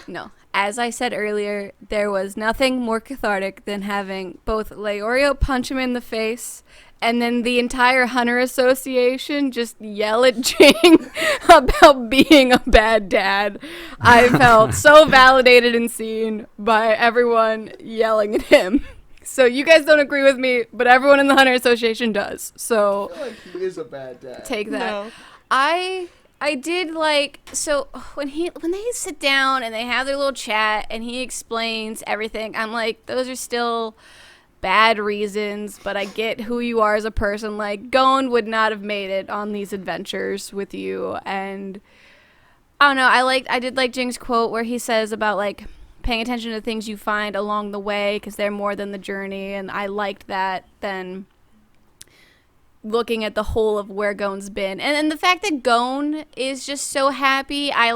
[SPEAKER 3] no. As I said earlier, there was nothing more cathartic than having both Leorio punch him in the face and then the entire Hunter Association just yell at Jing about being a bad dad. I felt so validated and seen by everyone yelling at him. So you guys don't agree with me, but everyone in the Hunter Association does. So
[SPEAKER 1] I feel like he is a bad dad.
[SPEAKER 3] Take that.
[SPEAKER 2] No.
[SPEAKER 3] I did like, so when they sit down and they have their little chat and he explains everything, I'm like, those are still bad reasons, but I get who you are as a person. Like, Gon would not have made it on these adventures with you. And I don't know, I did like Jing's quote where he says about like paying attention to things you find along the way because they're more than the journey, and I liked that than looking at the whole of where Gon's been. And the fact that Gon is just so happy, I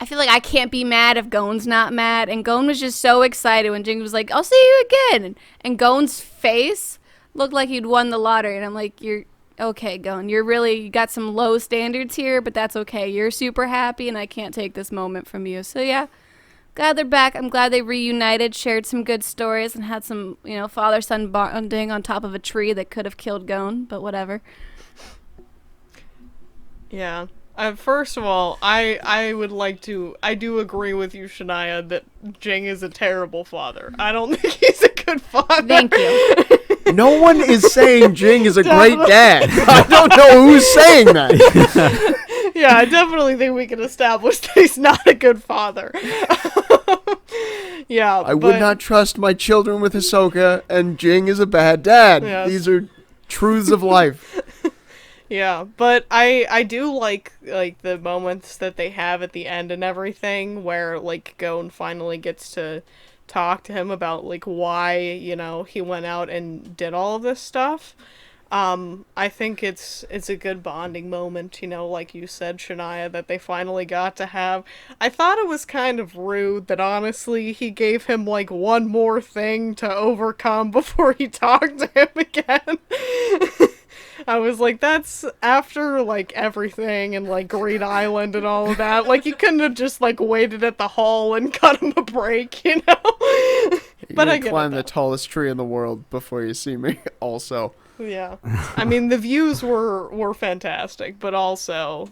[SPEAKER 3] feel like I can't be mad if Gon's not mad. And Gon was just so excited when Jing was like, I'll see you again. And Gon's face looked like he'd won the lottery. And I'm like, you're okay, Gon. You got some low standards here, but that's okay. You're super happy, and I can't take this moment from you. So yeah, glad they're back. I'm glad they reunited, shared some good stories, and had some, father-son bonding on top of a tree that could have killed Gon, but whatever.
[SPEAKER 2] Yeah. First of all, I do agree with you, Shania, that Jing is a terrible father. I don't think he's a good father.
[SPEAKER 3] Thank you.
[SPEAKER 1] No one is saying Jing is a great dad. I don't know who's saying that.
[SPEAKER 2] Yeah, I definitely think we can establish that he's not a good father. Yeah,
[SPEAKER 1] I would not trust my children with Hisoka, and Jing is a bad dad.
[SPEAKER 2] Yes.
[SPEAKER 1] These are truths of life.
[SPEAKER 2] Yeah, but I do like the moments that they have at the end and everything where like Gon finally gets to talk to him about like why, he went out and did all of this stuff. I think it's a good bonding moment, like you said, Shania, that they finally got to have. I thought it was kind of rude that honestly he gave him like one more thing to overcome before he talked to him again. I was like, that's after, like, everything and, like, Green Island and all of that. Like, you couldn't have just, like, waited at the hall and cut him a break,
[SPEAKER 1] You're
[SPEAKER 2] But I get
[SPEAKER 1] climb
[SPEAKER 2] it,
[SPEAKER 1] the
[SPEAKER 2] though.
[SPEAKER 1] tallest tree in the world before you see me, also.
[SPEAKER 2] Yeah. I mean, the views were fantastic, but also,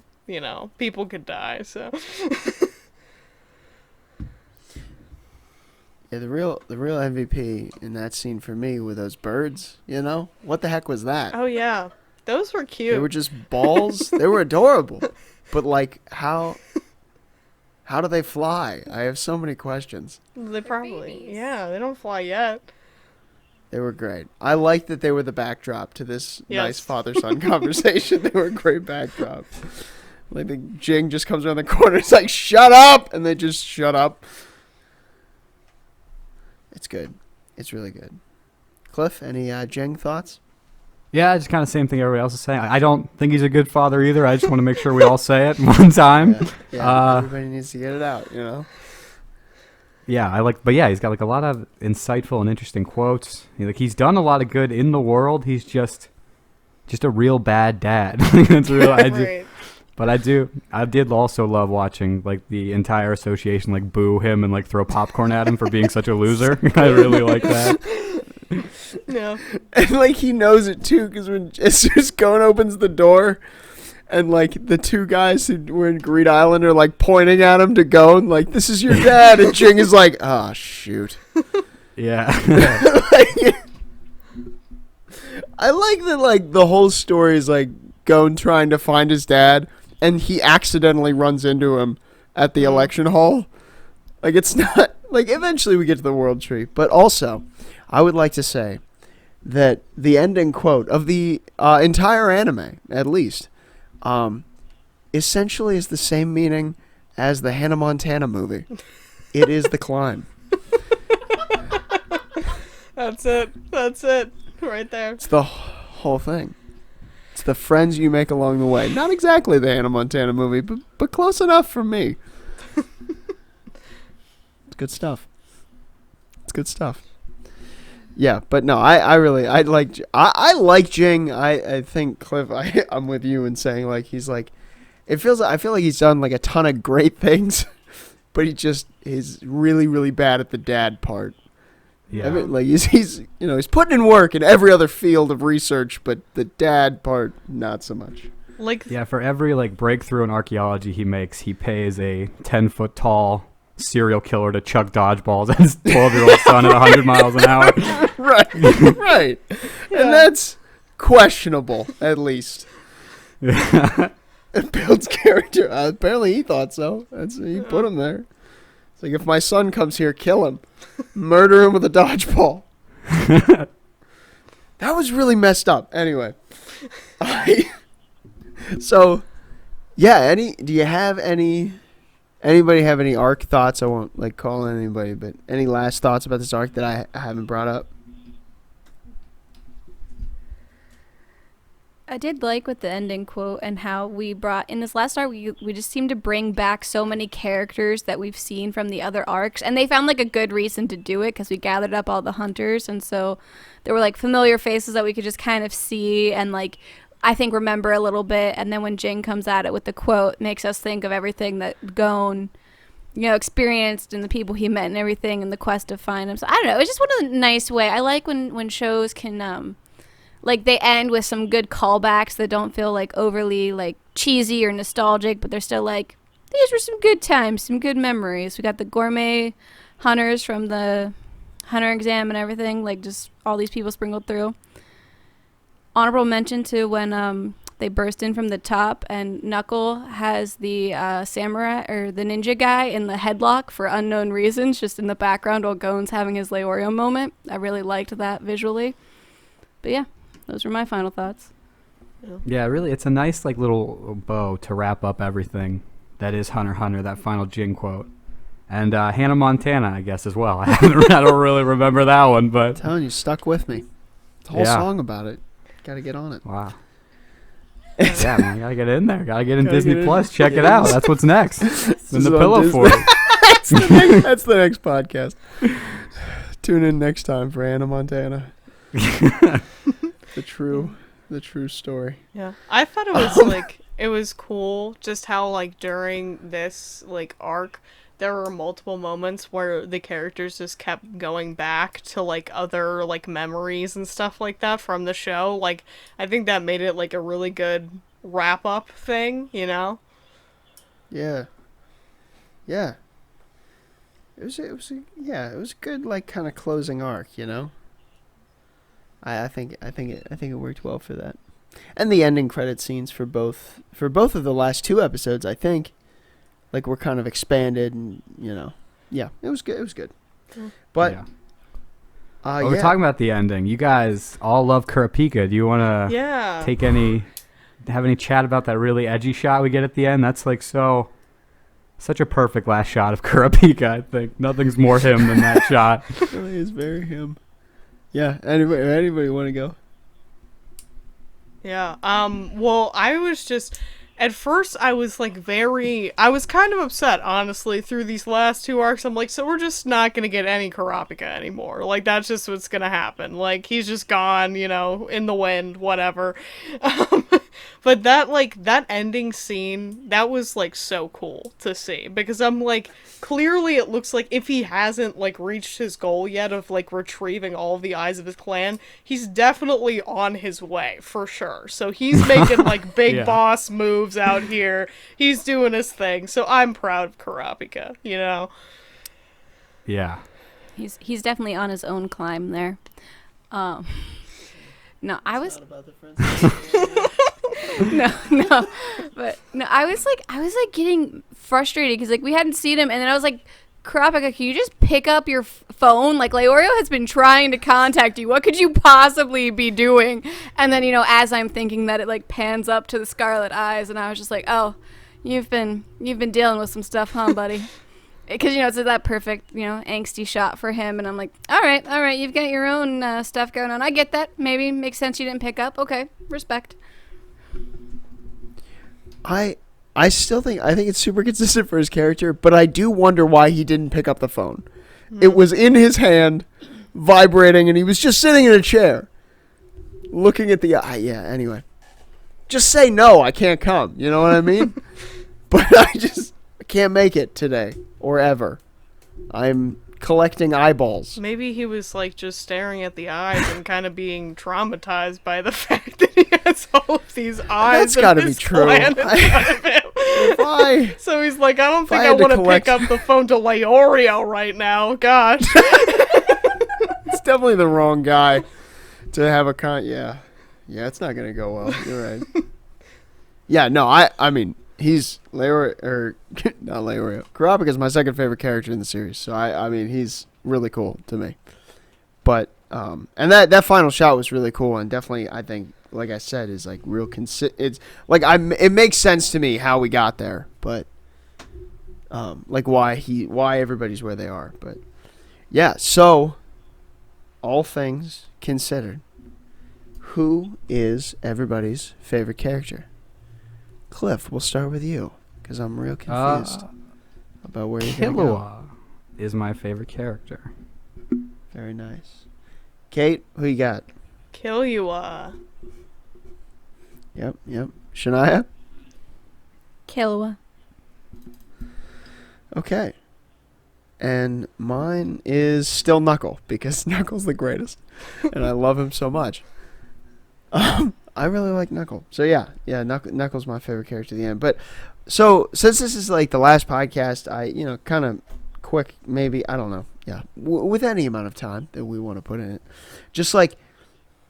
[SPEAKER 2] people could die, so.
[SPEAKER 1] Yeah, the real MVP in that scene for me were those birds. You know, what the heck was that?
[SPEAKER 2] Oh yeah, those were cute.
[SPEAKER 1] They were just balls. They were adorable, but like how do they fly? I have so many questions.
[SPEAKER 2] They probably,
[SPEAKER 3] babies.
[SPEAKER 2] yeah, they don't fly yet.
[SPEAKER 1] They were great. I like that they were the backdrop to this
[SPEAKER 2] Yes.
[SPEAKER 1] nice father-son conversation. They were a great backdrop. Like the Jing just comes around the corner. It's like, shut up! And they just shut up. It's good. It's really good. Cliff, any Jing thoughts?
[SPEAKER 4] Yeah, just kind of same thing everybody else is saying. I don't think he's a good father either. I just want to make sure we all say it one time.
[SPEAKER 1] Yeah, everybody needs to get it out, you know?
[SPEAKER 4] Yeah, but yeah, he's got like a lot of insightful and interesting quotes. He's done a lot of good in the world. He's just a real bad dad. That's real.
[SPEAKER 2] Right.
[SPEAKER 4] But I did also love watching like the entire association like boo him and like throw popcorn at him for being such a loser. I really like that.
[SPEAKER 2] Yeah.
[SPEAKER 1] And like he knows it too, because when as soon as Gon opens the door, and like the two guys who were in Greed Island are like pointing at him to Gon, like, this is your dad, and Jing is like, oh shoot.
[SPEAKER 4] Yeah.
[SPEAKER 1] Like, I like that like the whole story is like Gon trying to find his dad, and he accidentally runs into him at the election hall. Like, it's not like, eventually we get to the world tree, but also I would like to say that the ending quote of the entire anime, at least, essentially is the same meaning as the Hannah Montana movie. It is the climb.
[SPEAKER 2] That's it. Right there.
[SPEAKER 1] It's the whole thing. It's the friends you make along the way. Not exactly the Hannah Montana movie, but close enough for me. It's good stuff. It's good stuff. Yeah, but no, I like Jing. I think Cliff, I'm with you in saying like he's like, I feel like he's done like a ton of great things, but he's really, really bad at the dad part.
[SPEAKER 4] Yeah.
[SPEAKER 1] I mean, like he's putting in work in every other field of research, but the dad part not so much.
[SPEAKER 2] Like,
[SPEAKER 4] Yeah, for every like breakthrough in archaeology he makes, he pays a 10-foot tall serial killer to chuck dodgeballs at his 12-year-old son at 100 miles an hour.
[SPEAKER 1] Right.
[SPEAKER 2] Yeah.
[SPEAKER 1] And that's questionable, at least. It builds character. Apparently he thought so. He put him there. It's like, if my son comes here, kill him. Murder him with a dodgeball. That was really messed up. Anyway. So, yeah, do you have anybody have any arc thoughts? I won't like call anybody, but any last thoughts about this arc that I haven't brought up?
[SPEAKER 3] I did like with the ending quote and how we brought in this last arc, we just seemed to bring back so many characters that we've seen from the other arcs, and they found like a good reason to do it because we gathered up all the hunters, and so there were like familiar faces that we could just kind of see and like I think remember a little bit, and then when Jing comes at it with the quote, it makes us think of everything that Gon experienced and the people he met and everything and the quest to find him. So I don't know, it's just one of the nice way. I like when shows can like they end with some good callbacks that don't feel like overly like cheesy or nostalgic, but they're still like, these were some good times, some good memories. We got the gourmet hunters from the hunter exam and everything, like just all these people sprinkled through. Honorable mention to when they burst in from the top and Knuckle has the samurai or the ninja guy in the headlock for unknown reasons, just in the background while Gon's having his Leorio moment. I really liked that visually. But yeah, those were my final thoughts.
[SPEAKER 4] Yeah, really, it's a nice like little bow to wrap up everything that is Hunter x Hunter, that final Jing quote. And Hannah Montana, I guess, as well. I don't really remember that one, but...
[SPEAKER 1] I'm telling you, stuck with me. The whole song about it. Gotta get on it.
[SPEAKER 4] Wow. Yeah, man, gotta get in there. Gotta get in
[SPEAKER 1] Gotta
[SPEAKER 4] Disney
[SPEAKER 1] get in.
[SPEAKER 4] Plus. Check it out. That's what's next. In the
[SPEAKER 1] on
[SPEAKER 4] Pillowfort.
[SPEAKER 1] That's the next podcast. Tune in next time for Hannah Montana. The true story.
[SPEAKER 2] yeah. I thought it was like, it was cool just how like during this like arc, there were multiple moments where the characters just kept going back to like other like memories and stuff like that from the show. Like, I think that made it like a really good wrap up thing,
[SPEAKER 1] Yeah. it was a good like kind of closing arc, you know. I think it worked well for that, and the ending credit scenes for both of the last two episodes, I think, like were kind of expanded, and you know, yeah, it was good. It was good, but.
[SPEAKER 4] Yeah. We're talking about the ending. You guys all love Kurapika. Do you want to have any chat about that really edgy shot we get at the end? That's like such a perfect last shot of Kurapika. I think nothing's more him than that shot.
[SPEAKER 1] It really is very him. Yeah. Anybody want to go?
[SPEAKER 2] Yeah. Well, I was just at first I was like I was kind of upset, honestly, through these last two arcs. I'm like, so we're just not gonna get any Kurapika anymore. Like, that's just what's gonna happen. Like, he's just gone, you know, in the wind, whatever. But that ending scene, that was like so cool to see, because I'm like, clearly it looks like if he hasn't like reached his goal yet of like retrieving all of the eyes of his clan, he's definitely on his way for sure. So he's making like big boss moves out here. He's doing his thing. So I'm proud of Kurapika, you know.
[SPEAKER 4] Yeah.
[SPEAKER 3] He's definitely on his own climb there. No, I was I was like getting frustrated because like we hadn't seen him, and then I was like, Kurapika, can you just pick up your phone? Like, Leorio has been trying to contact you. What could you possibly be doing? And then, you know, as I'm thinking that, it like pans up to the scarlet eyes, and I was just like, oh, you've been dealing with some stuff, huh, buddy? Because, you know, it's that perfect, you know, angsty shot for him, and I'm like, all right, you've got your own stuff going on. I get that. Maybe makes sense you didn't pick up. Okay, respect.
[SPEAKER 1] I still think it's super consistent for his character, but I do wonder why he didn't pick up the phone. It was in his hand, vibrating, and he was just sitting in a chair, looking at the eye. Yeah, anyway. Just say no, I can't come. You know what I mean? But I can't make it today or ever. I'm collecting eyeballs.
[SPEAKER 2] Maybe he was like just staring at the eyes and kind of being traumatized by the fact that he has all of these eyes.
[SPEAKER 1] That's got to be true.
[SPEAKER 2] So he's like, I don't think I want to pick up the phone to Leorio right now. Gosh.
[SPEAKER 1] It's definitely the wrong guy to have a Yeah, it's not gonna go well. You're right. Yeah, no, I mean, he's Leorio, or not Leorio. Kurapika is my second favorite character in the series, so I mean, he's really cool to me. But and that final shot was really cool, and definitely, I think, like I said, is like real it's like it makes sense to me how we got there, but like why everybody's where they are. But yeah, so all things considered, who is everybody's favorite character? Cliff, we'll start with you, because I'm real confused about where you're going to go.
[SPEAKER 4] Is my favorite character.
[SPEAKER 1] Very nice. Kate, who you got?
[SPEAKER 2] Killua.
[SPEAKER 1] Yep. Shania?
[SPEAKER 3] Killua. Okay.
[SPEAKER 1] And mine is still Knuckle, because Knuckle's the greatest, and I love him so much. I really like Knuckle. So yeah, Knuckle's my favorite character at the end. But so since this is like the last podcast, I kind of quick, maybe, I don't know. Yeah, with any amount of time that we want to put in it, just like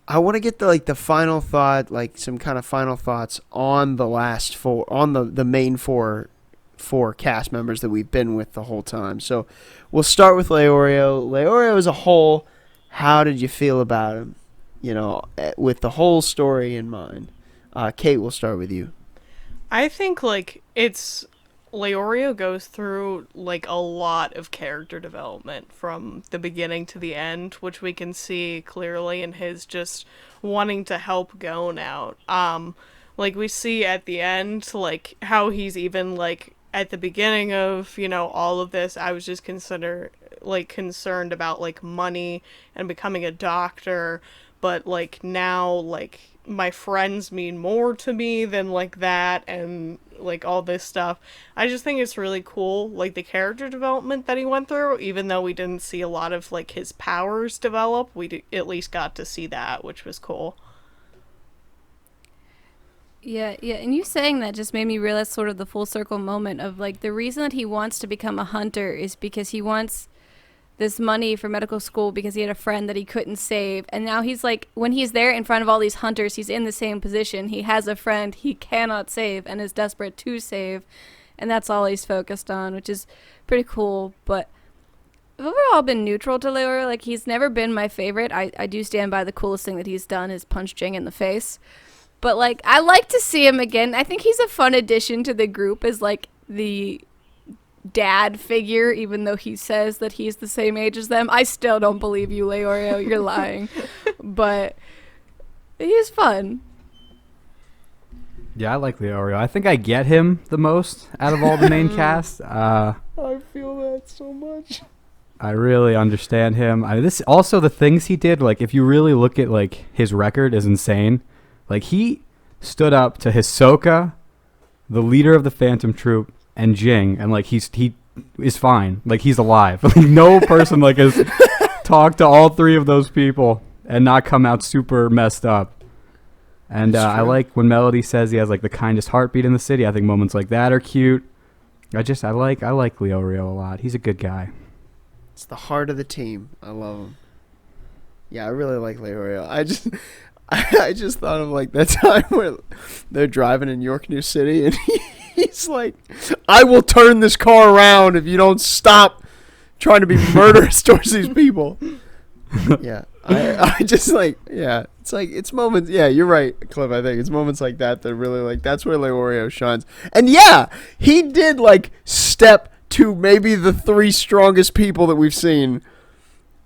[SPEAKER 1] I want to get the final thought, like some kind of final thoughts on the last four, on the main four cast members that we've been with the whole time. So we'll start with Leorio. Leorio as a whole, how did you feel about him? With the whole story in mind. Kate, we'll start with you.
[SPEAKER 2] I think Leorio goes through like a lot of character development from the beginning to the end, which we can see clearly in his just wanting to help Gon out. Like we see at the end, like how he's even like at the beginning of, all of this, I was just concerned about like money and becoming a doctor. But, like, now, like, my friends mean more to me than, like, that and, like, all this stuff. I just think it's really cool, like, the character development that he went through. Even though we didn't see a lot of, like, his powers develop, we at least got to see that, which was cool.
[SPEAKER 3] Yeah, and you saying that just made me realize sort of the full circle moment of like the reason that he wants to become a hunter is because he wants this money for medical school because he had a friend that he couldn't save. And now he's like, when he's there in front of all these hunters, he's in the same position. He has a friend he cannot save and is desperate to save. And that's all he's focused on, which is pretty cool. But I've overall been neutral to Leora. Like, he's never been my favorite. I do stand by the coolest thing that he's done is punch Jing in the face. But, like, I like to see him again. I think he's a fun addition to the group as, like, the dad figure, even though he says that he's the same age as them. I still don't believe you, Leorio. You're lying. But he's fun.
[SPEAKER 4] Yeah, I like Leorio. I think I get him the most out of all the main cast.
[SPEAKER 1] I feel that so much.
[SPEAKER 4] I really understand him. This also the things he did. Like, if you really look at like his record, is insane. Like, he stood up to Hisoka, the leader of the Phantom Troop, and Jing, and like he is fine. Like, he's alive. Like, no person like has talked to all three of those people and not come out super messed up. And I like when Melody says he has like the kindest heartbeat in the city. I think moments like that are cute. I like Leorio a lot. He's a good guy.
[SPEAKER 1] It's the heart of the team. I love him. Yeah, I really like Leorio. I just thought of like that time where they're driving in York, New City, and he's like, "I will turn this car around if you don't stop trying to be murderous towards these people." Yeah, I just like, yeah, it's like, it's moments. Yeah, you're right, Cliff. I think it's moments like that that really like, that's where Leorio shines. And yeah, he did like step to maybe the three strongest people that we've seen,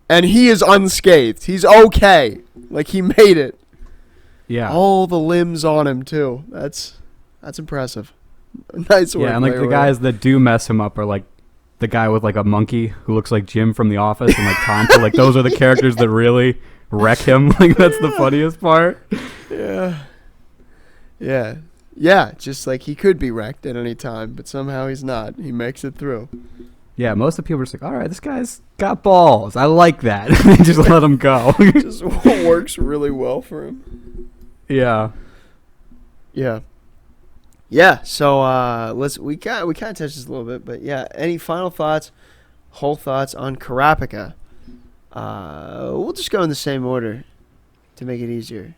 [SPEAKER 1] and he is unscathed. He's okay. Like, he made it.
[SPEAKER 4] Yeah.
[SPEAKER 1] All the limbs on him too. That's impressive. Nice work.
[SPEAKER 4] Yeah, and like the guys that do mess him up are like the guy with like a monkey who looks like Jim from The Office, and like Tom. Like, those are the characters that really wreck him. Like, that's the funniest part.
[SPEAKER 1] Yeah. Just like he could be wrecked at any time, but somehow he's not. He makes it through.
[SPEAKER 4] Yeah, most of the people are just like, all right, this guy's got balls. I like that. They just let him go.
[SPEAKER 1] Just works really well for him.
[SPEAKER 4] Yeah.
[SPEAKER 1] So we kind of touched this a little bit, but yeah. Any final thoughts? Whole thoughts on Kurapika? We'll just go in the same order to make it easier.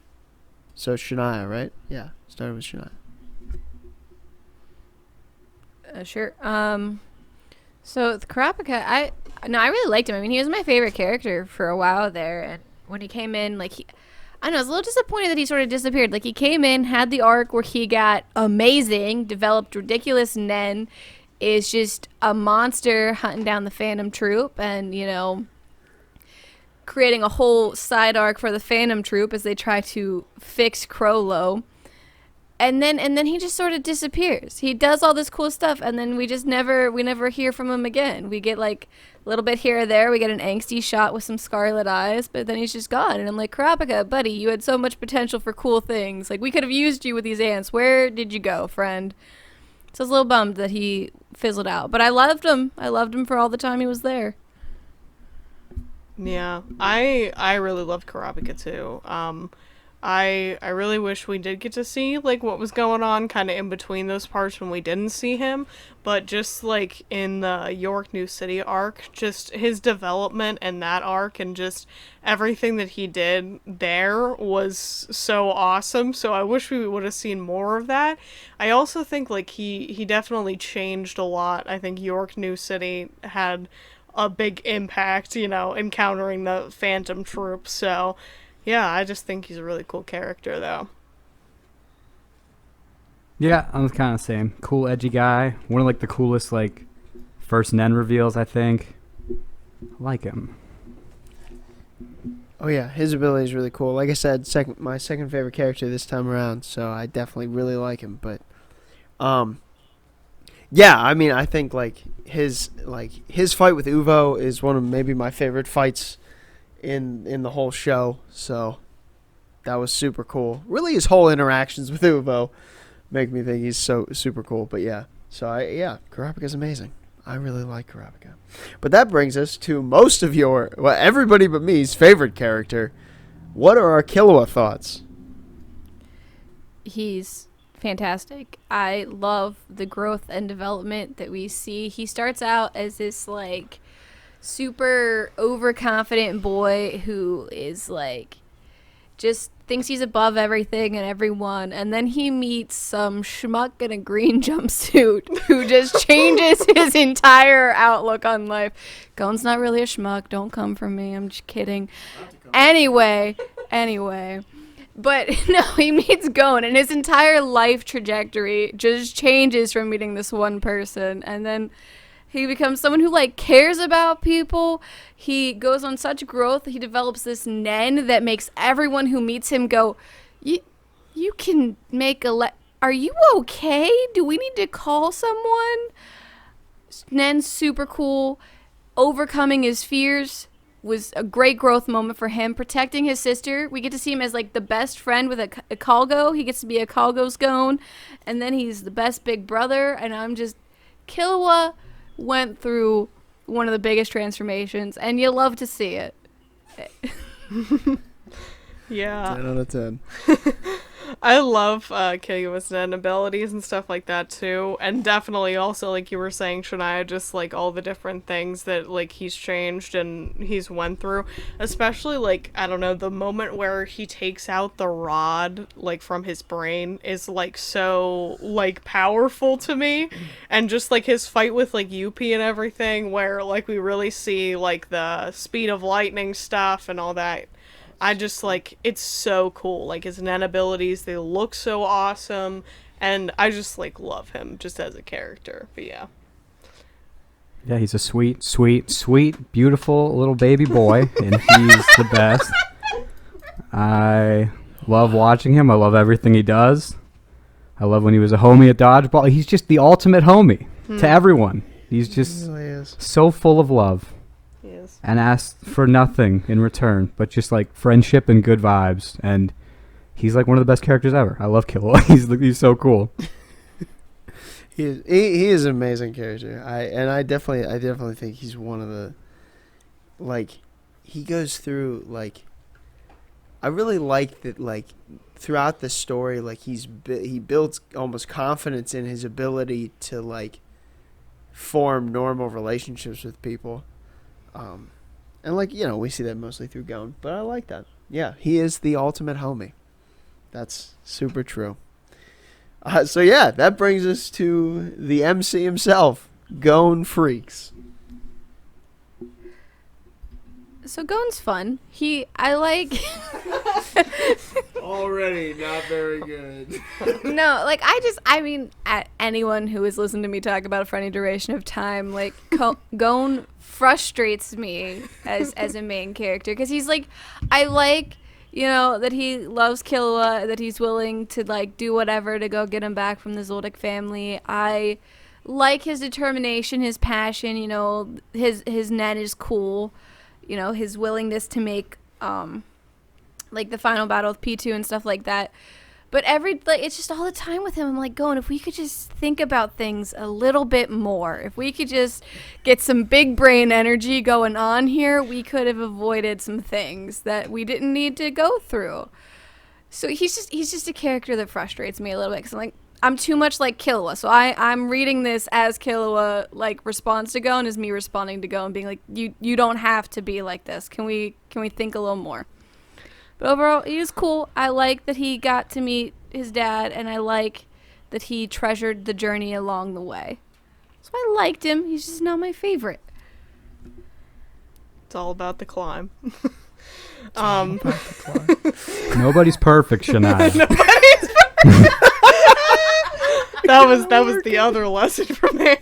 [SPEAKER 1] So Shania, right? Yeah, started with Shania.
[SPEAKER 3] Sure. So the Kurapika, I really liked him. I mean, he was my favorite character for a while there, and when he came in, like, I know, I was a little disappointed that he sort of disappeared. Like, he came in, had the arc where he got amazing, developed ridiculous Nen, is just a monster hunting down the Phantom Troop, and, you know, creating a whole side arc for the Phantom Troop as they try to fix Crollo. And then he just sort of disappears. He does all this cool stuff, and then we never hear from him again. We get like a little bit here or there. We get an angsty shot with some scarlet eyes, but then he's just gone. And I'm like, Kurapika, buddy, you had so much potential for cool things. Like, we could have used you with these ants. Where did you go, friend? So I was a little bummed that he fizzled out. But I loved him. I loved him for all the time he was there.
[SPEAKER 2] Yeah, I really loved Kurapika too. I really wish we did get to see like what was going on kind of in between those parts when we didn't see him, but just like in the York New City arc, just his development in that arc and just everything that he did there was so awesome. So I wish we would have seen more of that. I also think like he definitely changed a lot. I think York New City had a big impact, you know, encountering the Phantom Troop. So yeah, I just think he's a really cool character, though.
[SPEAKER 4] Yeah, I'm kind of the same. Cool, edgy guy. One of like the coolest like first Nen reveals, I think. I like him.
[SPEAKER 1] Oh yeah, his ability is really cool. Like I said, my second favorite character this time around, so I definitely really like him. But, yeah, I mean, I think like his fight with Uvo is one of maybe my favorite fights in the whole show, so that was super cool. Really, his whole interactions with Uvo make me think he's so super cool. But yeah, so Kurapika's amazing. I really like Kurapika. But that brings us to most of everybody but me's favorite character. What are our Killua thoughts?
[SPEAKER 3] He's fantastic. I love the growth and development that we see. He starts out as this like super overconfident boy who is like just thinks he's above everything and everyone, and then he meets some schmuck in a green jumpsuit who just changes his entire outlook on life. Gon's not really a schmuck. Don't come for me. I'm just kidding. Anyway. But no, he meets Gon, and his entire life trajectory just changes from meeting this one person, and then he becomes someone who, like, cares about people. He goes on such growth. He develops this nen that makes everyone who meets him go, you can make are you okay? Do we need to call someone? Nen's super cool. Overcoming his fears was a great growth moment for him. Protecting his sister. We get to see him as, like, the best friend with a Kalgo. He gets to be a Kalgo's Gon. And then he's the best big brother. And I'm just... Killua went through one of the biggest transformations, and you love to see it.
[SPEAKER 2] Yeah.
[SPEAKER 1] 10 out of 10.
[SPEAKER 2] I love Killua's Nen abilities and stuff like that too, and definitely also, like you were saying, Shania, just like all the different things that like he's changed and he's went through, especially like, I don't know, the moment where he takes out the rod like from his brain is like so like powerful to me, and just like his fight with like Yuppie and everything, where like we really see like the speed of lightning stuff and all that. I just, like, it's so cool. Like, his Nen abilities, they look so awesome, and I just, like, love him just as a character. But, yeah.
[SPEAKER 4] Yeah, he's a sweet, beautiful little baby boy, and he's the best. I love watching him. I love everything he does. I love when he was a homie at Dodgeball. He's just the ultimate homie to everyone. He's just so full of love. And asks for nothing in return, but just like friendship and good vibes. And he's like one of the best characters ever. I love Killua. He's so cool.
[SPEAKER 1] He is an amazing character. I definitely think he's one of the, like, he goes through, like, I really like that, like, throughout the story, like, he builds almost confidence in his ability to, like, form normal relationships with people. And, like, you know, we see that mostly through Gon, but I like that. Yeah, he is the ultimate homie. That's super true. So, yeah, that brings us to the MC himself, Gon Freaks.
[SPEAKER 3] So Gon's fun. I like...
[SPEAKER 1] Already not very good.
[SPEAKER 3] No, like, anyone who has listened to me talk about it for any duration of time, like, Gon frustrates me as a main character, because he's like, I like, you know, that he loves Killua, that he's willing to, like, do whatever to go get him back from the Zoldyck family. I like his determination, his passion, you know, his Nen is cool, you know, his willingness to make, like, the final battle with P2 and stuff like that. But it's just all the time with him. I'm like, Gon, if we could just think about things a little bit more, if we could just get some big brain energy going on here, we could have avoided some things that we didn't need to go through. So he's just a character that frustrates me a little bit, because I'm too much like Killua. So I'm reading this as Killua, like, responds to Gon as me responding to Gon, being like, you don't have to be like this. Can we think a little more? But overall, he was cool. I like that he got to meet his dad, and I like that he treasured the journey along the way. So I liked him. He's just not my favorite.
[SPEAKER 2] It's all about the climb.
[SPEAKER 4] Nobody's perfect, Shania.
[SPEAKER 2] Nobody's perfect. that was the other lesson from Anne.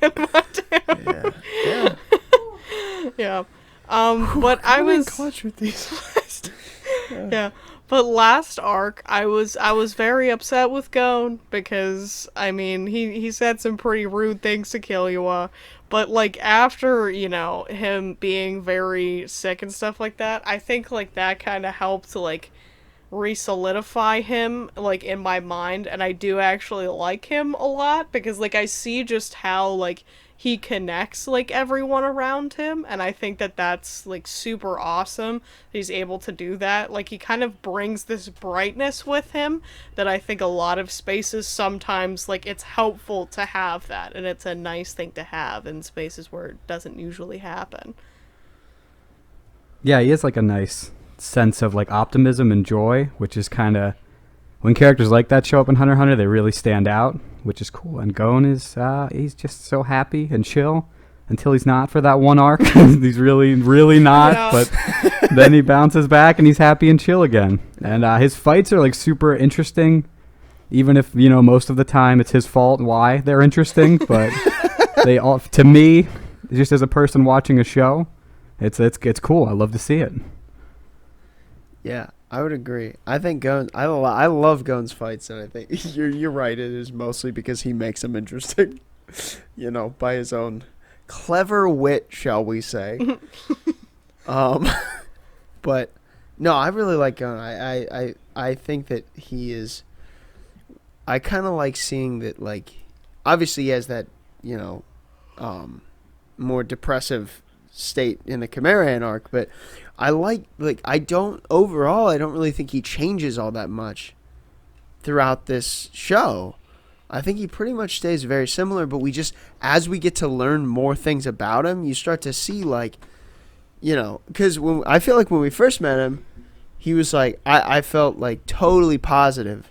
[SPEAKER 2] Yeah. But I was
[SPEAKER 1] clutch with these.
[SPEAKER 2] Yeah, but last arc, I was very upset with Gon, because, I mean, he said some pretty rude things to Killua, but, like, after, you know, him being very sick and stuff like that, I think, like, that kind of helped, like, re-solidify him, like, in my mind, and I do actually like him a lot, because, like, I see just how, like, he connects, like, everyone around him, and I think that that's, like, super awesome. He's able to do that. Like, he kind of brings this brightness with him that I think a lot of spaces sometimes, like, it's helpful to have that, and it's a nice thing to have in spaces where it doesn't usually happen.
[SPEAKER 4] Yeah, he has like a nice sense of like optimism and joy, which is kind of when characters like that show up in Hunter x Hunter, they really stand out, which is cool. And Gon is he's just so happy and chill until he's not for that one arc. He's really, really not.
[SPEAKER 2] Yeah.
[SPEAKER 4] But then he bounces back and he's happy and chill again. And his fights are like super interesting, even if most of the time it's his fault why they're interesting. But they all, to me, just as a person watching a show, it's cool. I love to see it.
[SPEAKER 1] Yeah, I would agree. I think Gon. I love Gon's fights, and I think you're right. It is mostly because he makes them interesting, by his own clever wit, shall we say? But no, I really like Gon. I think that he is. I kind of like seeing that. Like, obviously, he has that more depressive state in the Chimera arc, but I I don't really think he changes all that much throughout this show. I think he pretty much stays very similar, but as we get to learn more things about him, you start to see because I feel like when we first met him, he was like, I felt like totally positive.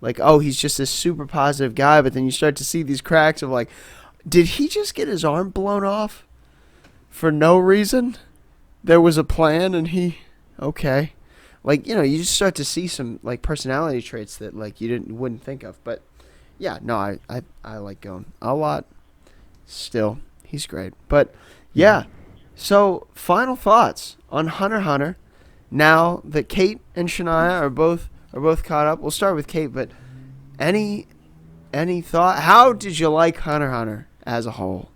[SPEAKER 1] Like, oh, he's just this super positive guy, but then you start to see these cracks of like, did he just get his arm blown off? For no reason? There was a plan and okay. Like, you just start to see some, like, personality traits that, like, you wouldn't think of. But, yeah, no, I like Gon a lot. Still, he's great. But, yeah. So, final thoughts on Hunter x Hunter. Now that Kate and Shania are both caught up. We'll start with Kate, but any thought? How did you like Hunter x Hunter as a whole?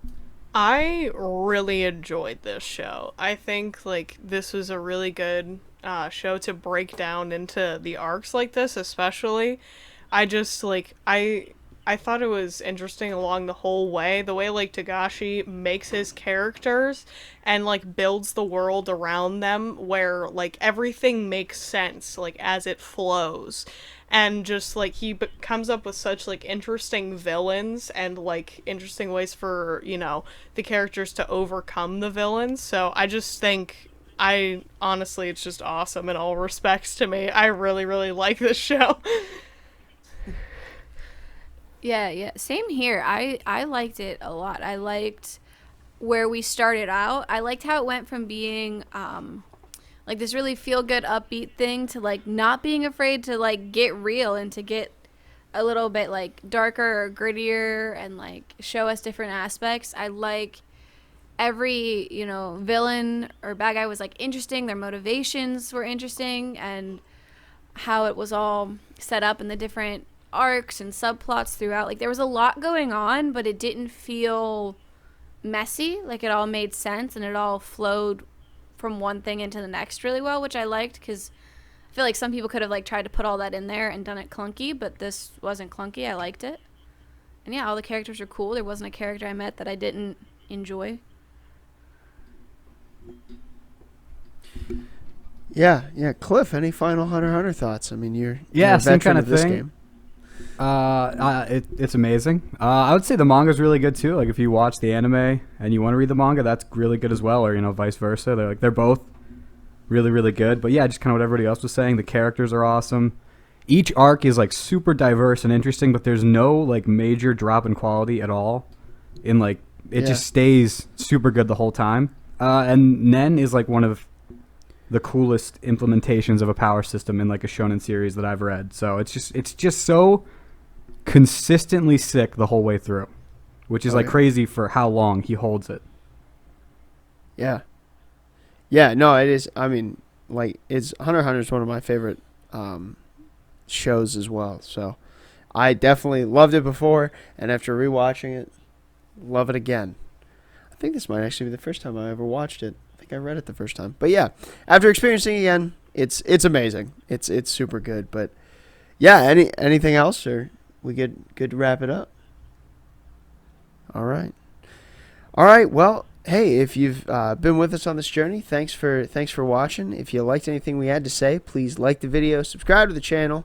[SPEAKER 2] I really enjoyed this show. I think, like, this was a really good show to break down into the arcs like this, especially. I just, like, I thought it was interesting along the whole way. The way, like, Togashi makes his characters and, like, builds the world around them where, like, everything makes sense, like, as it flows. And just, like, he comes up with such, like, interesting villains and, like, interesting ways for, the characters to overcome the villains. So I just think, honestly, it's just awesome in all respects to me. I really, really like this show.
[SPEAKER 3] Yeah. Same here. I liked it a lot. I liked where we started out. I liked how it went from being like this really feel good upbeat thing to like not being afraid to like get real and to get a little bit like darker or grittier and like show us different aspects. I like every, villain or bad guy was like interesting. Their motivations were interesting and how it was all set up in the different arcs and subplots throughout. Like there was a lot going on, but it didn't feel messy. Like it all made sense and it all flowed from one thing into the next really well, which I liked because I feel like some people could have like tried to put all that in there and done it clunky, but this wasn't clunky. I liked it. And yeah, all the characters are cool. There wasn't a character I met that I didn't enjoy.
[SPEAKER 1] Yeah. Cliff, any final Hunter x Hunter thoughts? I mean, you're a
[SPEAKER 4] same
[SPEAKER 1] veteran
[SPEAKER 4] kind
[SPEAKER 1] of
[SPEAKER 4] of
[SPEAKER 1] this
[SPEAKER 4] thing.
[SPEAKER 1] game.
[SPEAKER 4] It's amazing. I would say the manga's really good too. Like if you watch the anime and you want to read the manga, that's really good as well. Or vice versa. They're both really, really good. But yeah, just kind of what everybody else was saying. The characters are awesome. Each arc is like super diverse and interesting, but there's no like major drop in quality at all. It just stays super good the whole time. And Nen is like one of the coolest implementations of a power system in like a shonen series that I've read. So it's just so consistently sick the whole way through, which is crazy for how long he holds it.
[SPEAKER 1] Yeah, no, it is. I mean, like, Hunter x Hunter is one of my favorite shows as well. So I definitely loved it before, and after rewatching it, love it again. I think this might actually be the first time I ever watched it. I think I read it the first time. But yeah, after experiencing it again, It's amazing. It's super good. But yeah, anything else, or we good to wrap it up? All right. Well, hey, if you've been with us on this journey, thanks for watching. If you liked anything we had to say, please like the video, subscribe to the channel,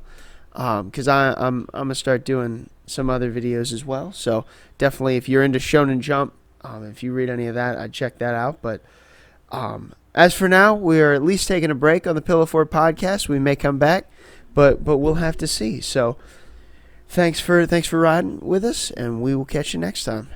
[SPEAKER 1] because I'm gonna start doing some other videos as well. So definitely, if you're into Shonen Jump, if you read any of that, I'd check that out. But as for now, we are at least taking a break on the Pillowfort podcast. We may come back, but we'll have to see. So thanks for riding with us, and we will catch you next time.